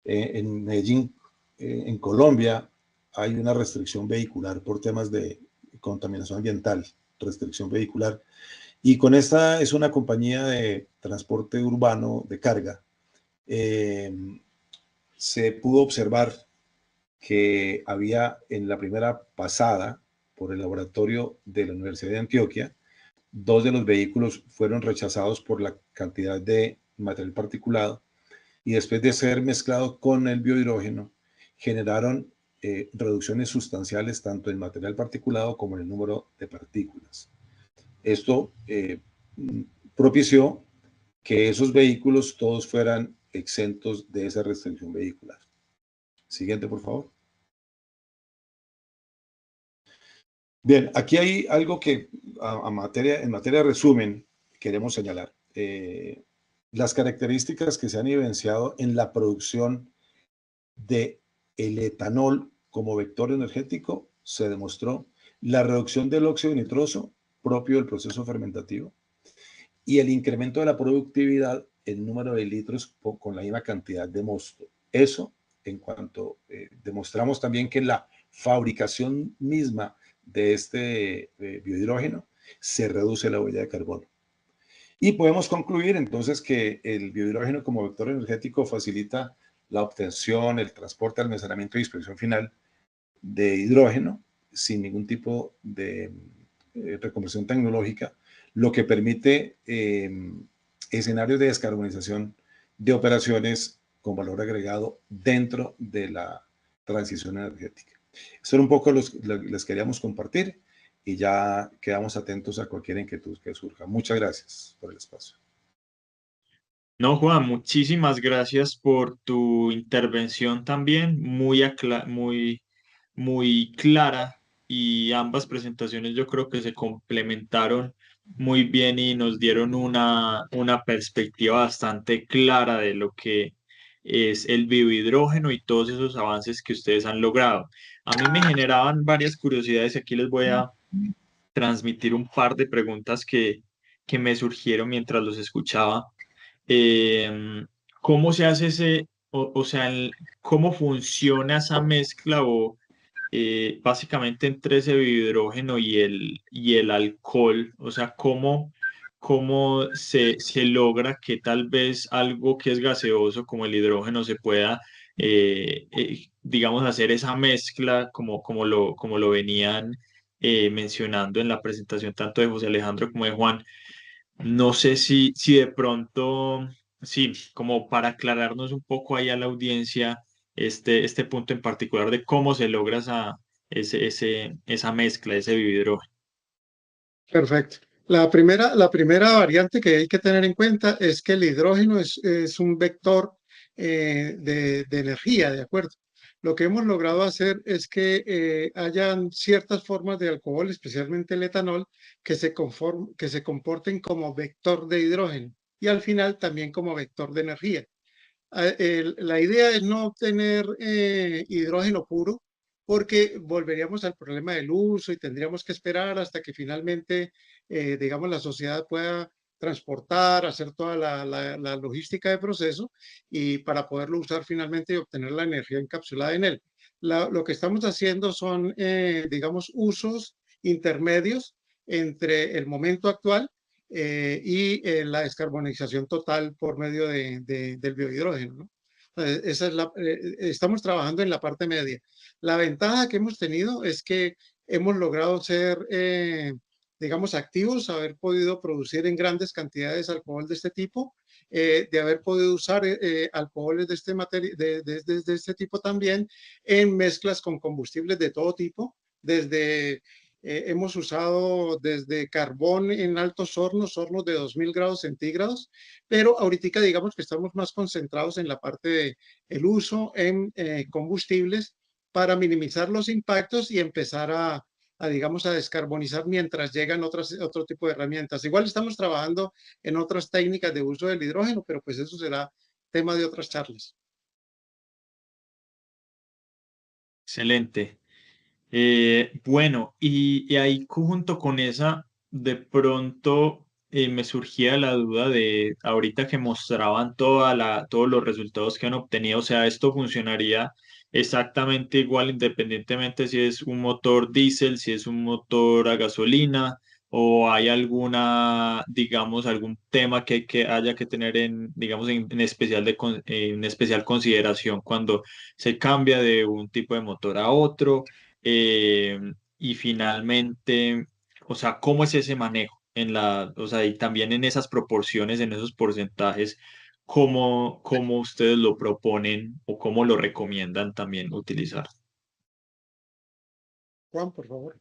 En Medellín, en Colombia, hay una restricción vehicular por temas de contaminación ambiental, restricción vehicular. Y con esta es una compañía de transporte urbano de carga. Se pudo observar que había en la primera pasada por el laboratorio de la Universidad de Antioquia. 2 de los vehículos fueron rechazados por la cantidad de material particulado y después de ser mezclado con el biohidrógeno, generaron reducciones sustanciales tanto en material particulado como en el número de partículas. Esto propició que esos vehículos todos fueran exentos de esa restricción vehicular. Siguiente, por favor. Bien, aquí hay algo que en materia de resumen queremos señalar. Las características que se han evidenciado en la producción de el etanol como vector energético, se demostró la reducción del óxido nitroso propio del proceso fermentativo y el incremento de la productividad en número de litros con la misma cantidad de mosto. Eso en cuanto demostramos también que la fabricación misma de este biohidrógeno se reduce la huella de carbono. Y podemos concluir entonces que el biohidrógeno como vector energético facilita la obtención, el transporte, almacenamiento y dispersión final de hidrógeno sin ningún tipo de reconversión tecnológica, lo que permite escenarios de descarbonización de operaciones con valor agregado dentro de la transición energética. Eso era un poco lo que les queríamos compartir y ya quedamos atentos a cualquier inquietud que surja. Muchas gracias por el espacio. No, Juan, muchísimas gracias por tu intervención también, muy clara, y ambas presentaciones yo creo que se complementaron muy bien y nos dieron una perspectiva bastante clara de lo que es el biohidrógeno y todos esos avances que ustedes han logrado. A mí me generaban varias curiosidades y aquí les voy a transmitir un par de preguntas que me surgieron mientras los escuchaba. ¿Cómo se hace o sea, cómo funciona esa mezcla o básicamente entre ese biohidrógeno y el alcohol? O sea, ¿cómo se logra que tal vez algo que es gaseoso como el hidrógeno se pueda, digamos, hacer esa mezcla como lo venían mencionando en la presentación tanto de José Alejandro como de Juan? No sé si de pronto, sí, como para aclararnos un poco ahí a la audiencia, este punto en particular de cómo se logra esa mezcla, ese biohidrógeno. Perfecto. La primera variante que hay que tener en cuenta es que el hidrógeno es un vector de energía, ¿de acuerdo? Lo que hemos logrado hacer es que hayan ciertas formas de alcohol, especialmente el etanol, que se comporten como vector de hidrógeno y al final también como vector de energía. La idea es no obtener hidrógeno puro porque volveríamos al problema del uso y tendríamos que esperar hasta que finalmente, digamos, la sociedad pueda transportar, hacer toda la logística de proceso y para poderlo usar finalmente y obtener la energía encapsulada en él. Lo que estamos haciendo son, digamos, usos intermedios entre el momento actual y la descarbonización total por medio del biohidrógeno, ¿no? Esa es estamos trabajando en la parte media. La ventaja que hemos tenido es que hemos logrado ser, digamos, activos, haber podido producir en grandes cantidades alcohol de este tipo, de haber podido usar alcoholes de este tipo también en mezclas con combustibles de todo tipo, desde hemos usado desde carbón en altos hornos de 2000 grados centígrados, pero ahorita digamos que estamos más concentrados en la parte del uso en combustibles para minimizar los impactos y empezar digamos, a descarbonizar mientras llegan otro tipo de herramientas. Igual estamos trabajando en otras técnicas de uso del hidrógeno, pero pues eso será tema de otras charlas. Excelente. Bueno, y ahí junto con esa, de pronto me surgía la duda de ahorita que mostraban todos los resultados que han obtenido, o sea, esto funcionaría exactamente igual independientemente si es un motor diésel, si es un motor a gasolina, o hay alguna, digamos, algún tema que haya que tener digamos, en especial en especial consideración cuando se cambia de un tipo de motor a otro? Y finalmente, o sea, ¿cómo es ese manejo o sea, y también en esas proporciones, en esos porcentajes, cómo ustedes lo proponen o cómo lo recomiendan también utilizar? Juan, por favor.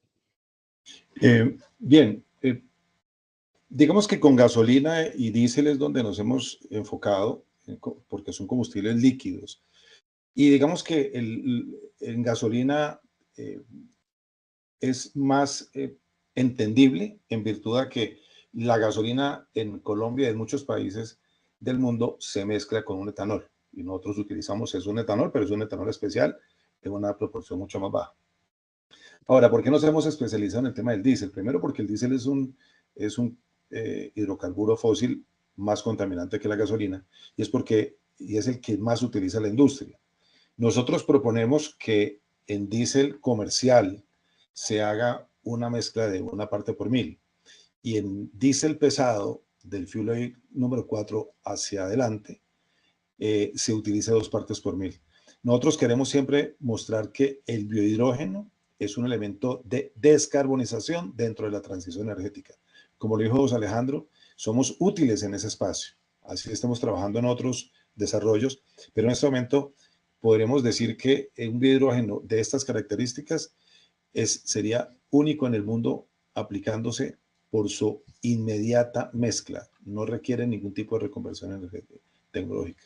Bien, digamos que con gasolina y diésel es donde nos hemos enfocado, porque son combustibles líquidos. Y digamos que en gasolina eh, es más entendible en virtud de que la gasolina en Colombia y en muchos países del mundo se mezcla con un etanol. Y nosotros utilizamos un etanol, pero es un etanol especial en una proporción mucho más baja. Ahora, ¿por qué nos hemos especializado en el tema del diésel? Primero, porque el diésel es un hidrocarburo fósil más contaminante que la gasolina y es el que más utiliza la industria. Nosotros proponemos que en diésel comercial se haga una mezcla de una parte por mil y en diésel pesado del fuel oil número 4 hacia adelante se utiliza 2 partes por mil. Nosotros queremos siempre mostrar que el biohidrógeno es un elemento de descarbonización dentro de la transición energética. Como lo dijo José Alejandro, somos útiles en ese espacio. Así estamos trabajando en otros desarrollos, pero en este momento podremos decir que un biohidrógeno de estas características sería único en el mundo aplicándose por su inmediata mezcla. No requiere ningún tipo de reconversión tecnológica.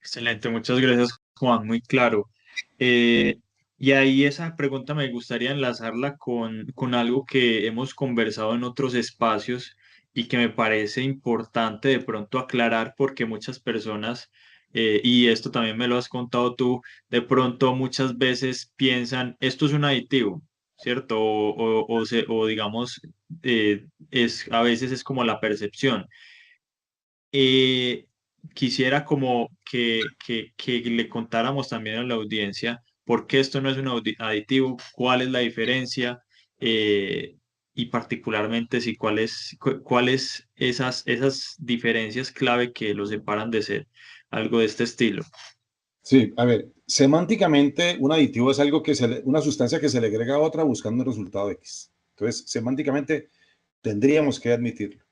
Excelente, muchas gracias, Juan, muy claro. Eh, y ahí esa pregunta me gustaría enlazarla con algo que hemos conversado en otros espacios y que me parece importante de pronto aclarar porque muchas personas, y esto también me lo has contado tú, de pronto muchas veces piensan, esto es un aditivo, ¿cierto? O digamos, a veces es como la percepción. eh, Quisiera como que le contáramos también a la audiencia por qué esto no es un aditivo, cuál es la diferencia, eh, y particularmente si cuáles esas diferencias clave que lo separan de ser algo de este estilo. Sí, a ver, semánticamente un aditivo es algo una sustancia que se le agrega a otra buscando un resultado X. Entonces, semánticamente tendríamos que admitirlo.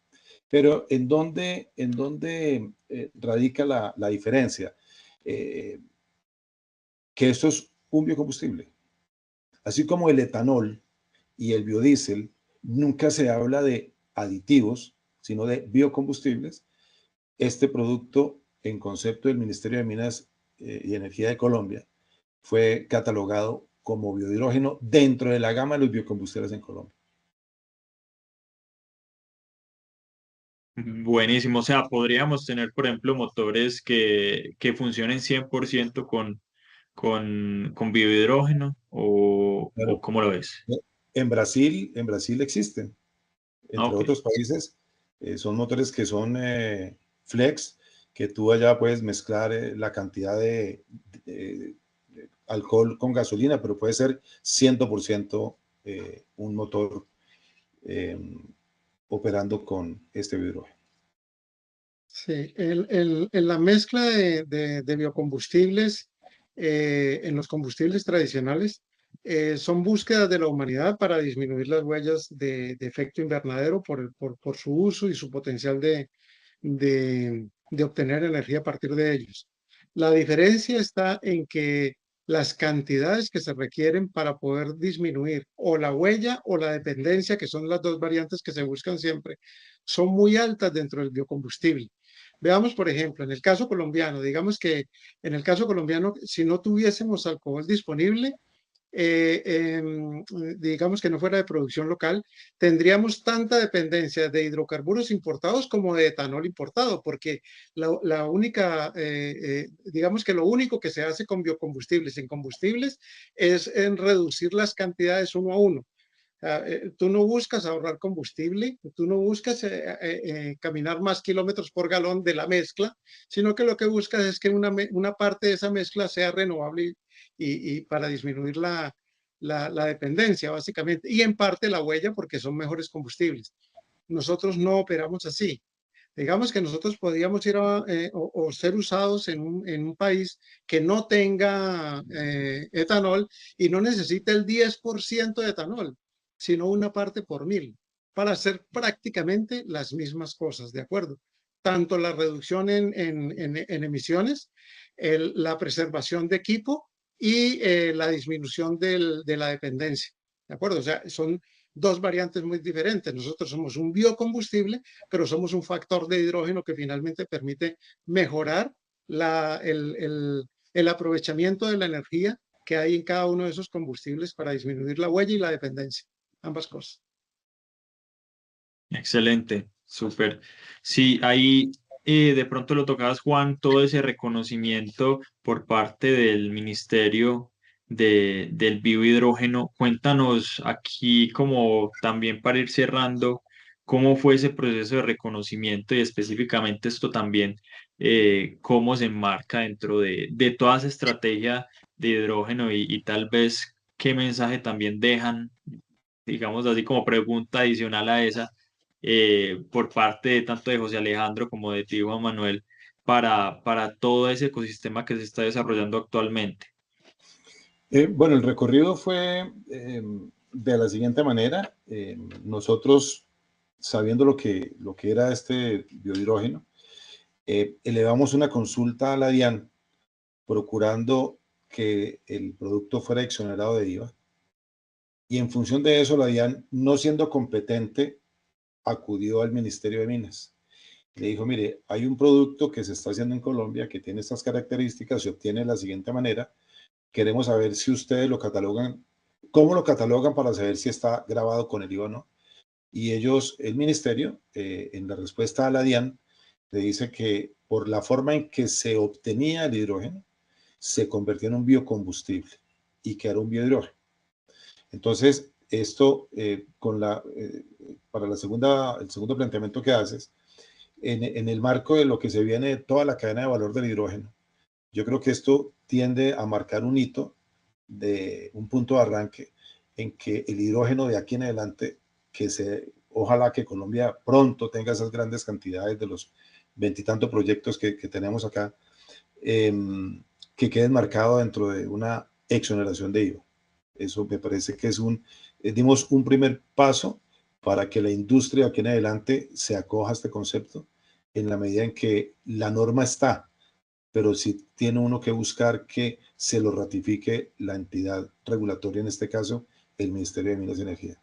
Pero ¿en dónde radica la diferencia? Que esto es un biocombustible. Así como el etanol y el biodiesel, nunca se habla de aditivos, sino de biocombustibles. Este producto, en concepto del Ministerio de Minas y Energía de Colombia, fue catalogado como biohidrógeno dentro de la gama de los biocombustibles en Colombia. Buenísimo, o sea, podríamos tener, por ejemplo, motores que funcionen 100% con biohidrógeno o Claro. ¿cómo lo ves? En Brasil existen, Ah, entre ok. otros países, son motores que son flex, que tú allá puedes mezclar la cantidad de alcohol con gasolina, pero puede ser 100% un motor eh, operando con este hidrógeno. Sí, en la mezcla de biocombustibles, en los combustibles tradicionales, son búsquedas de la humanidad para disminuir las huellas de efecto invernadero por su uso y su potencial de obtener energía a partir de ellos. La diferencia está en que las cantidades que se requieren para poder disminuir o la huella o la dependencia, que son las dos variantes que se buscan siempre, son muy altas dentro del biocombustible. Veamos, por ejemplo, en el caso colombiano, digamos que en el caso colombiano, si no tuviésemos alcohol disponible, digamos que no fuera de producción local, tendríamos tanta dependencia de hidrocarburos importados como de etanol importado, porque la única, digamos que lo único que se hace con biocombustibles en combustibles es en reducir las cantidades uno a uno. Tú no buscas ahorrar combustible, tú no buscas caminar más kilómetros por galón de la mezcla, sino que lo que buscas es que una parte de esa mezcla sea renovable y para disminuir la dependencia, básicamente, y en parte la huella porque son mejores combustibles. Nosotros no operamos así. Digamos que nosotros podríamos ir o ser usados en un país que no tenga etanol y no necesita el 10% de etanol, sino una parte por 1000, para hacer prácticamente las mismas cosas, ¿de acuerdo? Tanto la reducción en emisiones, la preservación de equipo y la disminución de la dependencia, ¿de acuerdo? O sea, son dos variantes muy diferentes. Nosotros somos un biocombustible, pero somos un factor de hidrógeno que finalmente permite mejorar el aprovechamiento de la energía que hay en cada uno de esos combustibles para disminuir la huella y la dependencia. Ambas cosas. Excelente, súper. Sí, ahí de pronto lo tocabas, Juan, todo ese reconocimiento por parte del Ministerio del Biohidrógeno. Cuéntanos aquí, como también para ir cerrando, cómo fue ese proceso de reconocimiento y específicamente esto también, cómo se enmarca dentro de toda esa estrategia de hidrógeno y tal vez qué mensaje también dejan, digamos así como pregunta adicional a esa por parte de tanto de José Alejandro como de ti, Juan Manuel, para todo ese ecosistema que se está desarrollando actualmente. Bueno, el recorrido fue de la siguiente manera. Nosotros, sabiendo lo que era este biohidrógeno, elevamos una consulta a la DIAN procurando que el producto fuera exonerado de IVA. Y en función de eso, la DIAN, no siendo competente, acudió al Ministerio de Minas. Le dijo, mire, hay un producto que se está haciendo en Colombia que tiene estas características, se obtiene de la siguiente manera. Queremos saber si ustedes lo catalogan, cómo lo catalogan para saber si está grabado con el IVA o no. Y ellos, el ministerio, en la respuesta a la DIAN, le dice que por la forma en que se obtenía el hidrógeno, se convirtió en un biocombustible y que era un biohidrógeno. Entonces, esto, para el segundo planteamiento que haces, en el marco de lo que se viene de toda la cadena de valor del hidrógeno, yo creo que esto tiende a marcar un hito, de un punto de arranque en que el hidrógeno de aquí en adelante, ojalá que Colombia pronto tenga esas grandes cantidades de los 20 y tantos proyectos que tenemos acá, que queden marcado dentro de una exoneración de IVA. Eso me parece que dimos un primer paso para que la industria aquí en adelante se acoja a este concepto en la medida en que la norma está, pero sí tiene uno que buscar que se lo ratifique la entidad regulatoria, en este caso, el Ministerio de Minas y Energía.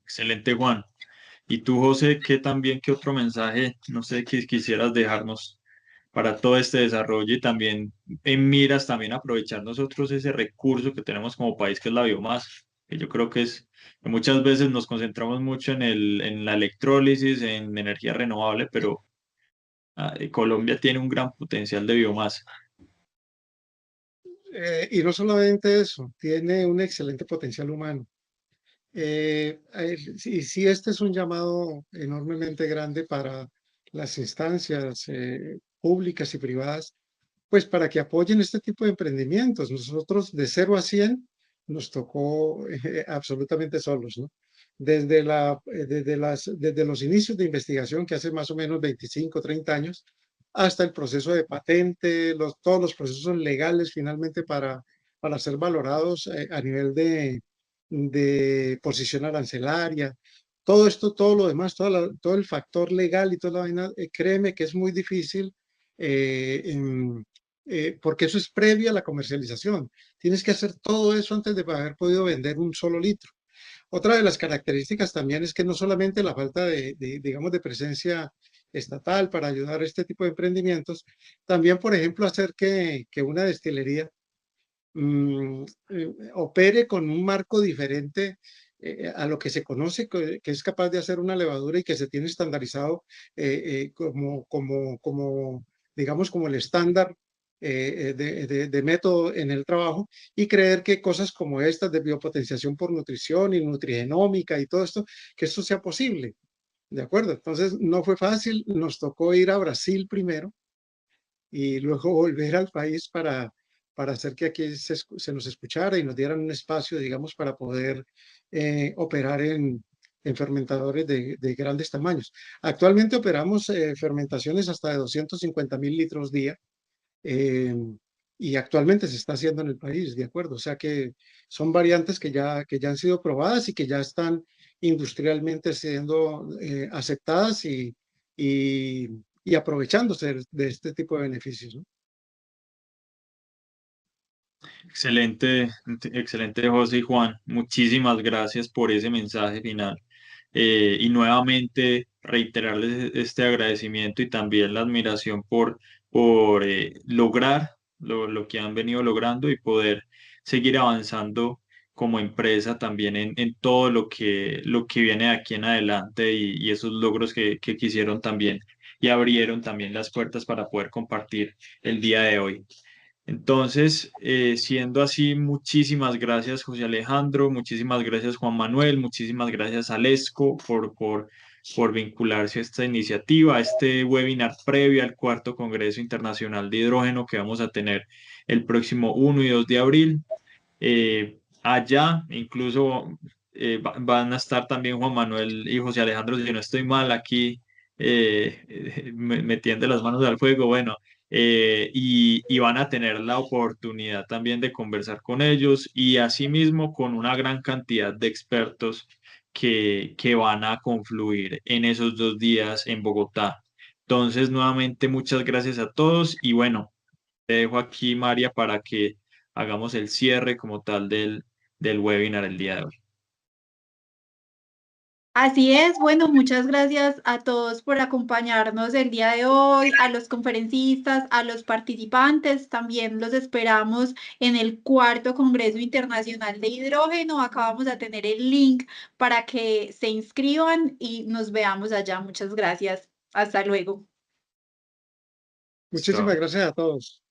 Excelente, Juan. Y tú, José, ¿qué otro mensaje, no sé, que quisieras dejarnos para todo este desarrollo y también en miras también aprovechar nosotros ese recurso que tenemos como país que es la biomasa, que yo creo que que muchas veces nos concentramos mucho en la electrólisis, en energía renovable, pero Colombia tiene un gran potencial de biomasa. Y no solamente eso, tiene un excelente potencial humano. Sí, este es un llamado enormemente grande para las instancias públicas y privadas, pues para que apoyen este tipo de emprendimientos. Nosotros de 0 a 100 nos tocó absolutamente solos, ¿no? Desde los inicios de investigación, que hace más o menos 25, 30 años, hasta el proceso de patente, todos los procesos legales finalmente para ser valorados a nivel de posición arancelaria. Todo esto, todo lo demás, todo el factor legal y toda la vaina, créeme que es muy difícil porque eso es previo a la comercialización. Tienes que hacer todo eso antes de haber podido vender un solo litro. Otra de las características también es que no solamente la falta digamos, de presencia estatal para ayudar a este tipo de emprendimientos, también, por ejemplo, hacer que una destilería opere con un marco diferente a lo que se conoce, que es capaz de hacer una levadura y que se tiene estandarizado digamos, como el estándar de método en el trabajo, y creer que cosas como estas de biopotenciación por nutrición y nutrigenómica y todo esto, que esto sea posible. ¿De acuerdo? Entonces no fue fácil, nos tocó ir a Brasil primero y luego volver al país para para hacer que aquí se nos escuchara y nos dieran un espacio, digamos, para poder operar en fermentadores de grandes tamaños. Actualmente operamos fermentaciones hasta de 250.000 litros día, y actualmente se está haciendo en el país, ¿de acuerdo? O sea que son variantes que ya han sido probadas y que ya están industrialmente siendo aceptadas y aprovechándose de este tipo de beneficios, ¿no? Excelente, excelente, José y Juan. Muchísimas gracias por ese mensaje final. Y nuevamente reiterarles este agradecimiento y también la admiración por lograr lo que han venido logrando y poder seguir avanzando como empresa también en todo lo que viene de aquí en adelante y esos logros que quisieron también y abrieron también las puertas para poder compartir el día de hoy. Entonces, siendo así, muchísimas gracias José Alejandro, muchísimas gracias Juan Manuel, muchísimas gracias Alesco por vincularse a esta iniciativa, a este webinar previo al cuarto Congreso Internacional de Hidrógeno que vamos a tener el próximo 1 y 2 de abril. Allá incluso van a estar también Juan Manuel y José Alejandro, si no estoy mal aquí, metiendo las manos al fuego, bueno, y van a tener la oportunidad también de conversar con ellos y asimismo con una gran cantidad de expertos que van a confluir en esos 2 días en Bogotá. Entonces, nuevamente, muchas gracias a todos y bueno, te dejo aquí, María, para que hagamos el cierre como tal del webinar el día de hoy. Así es, bueno, muchas gracias a todos por acompañarnos el día de hoy, a los conferencistas, a los participantes, también los esperamos en el cuarto Congreso Internacional de Hidrógeno. Acá vamos a tener el link para que se inscriban y nos veamos allá. Muchas gracias. Hasta luego. Muchísimas Listo. gracias a todos.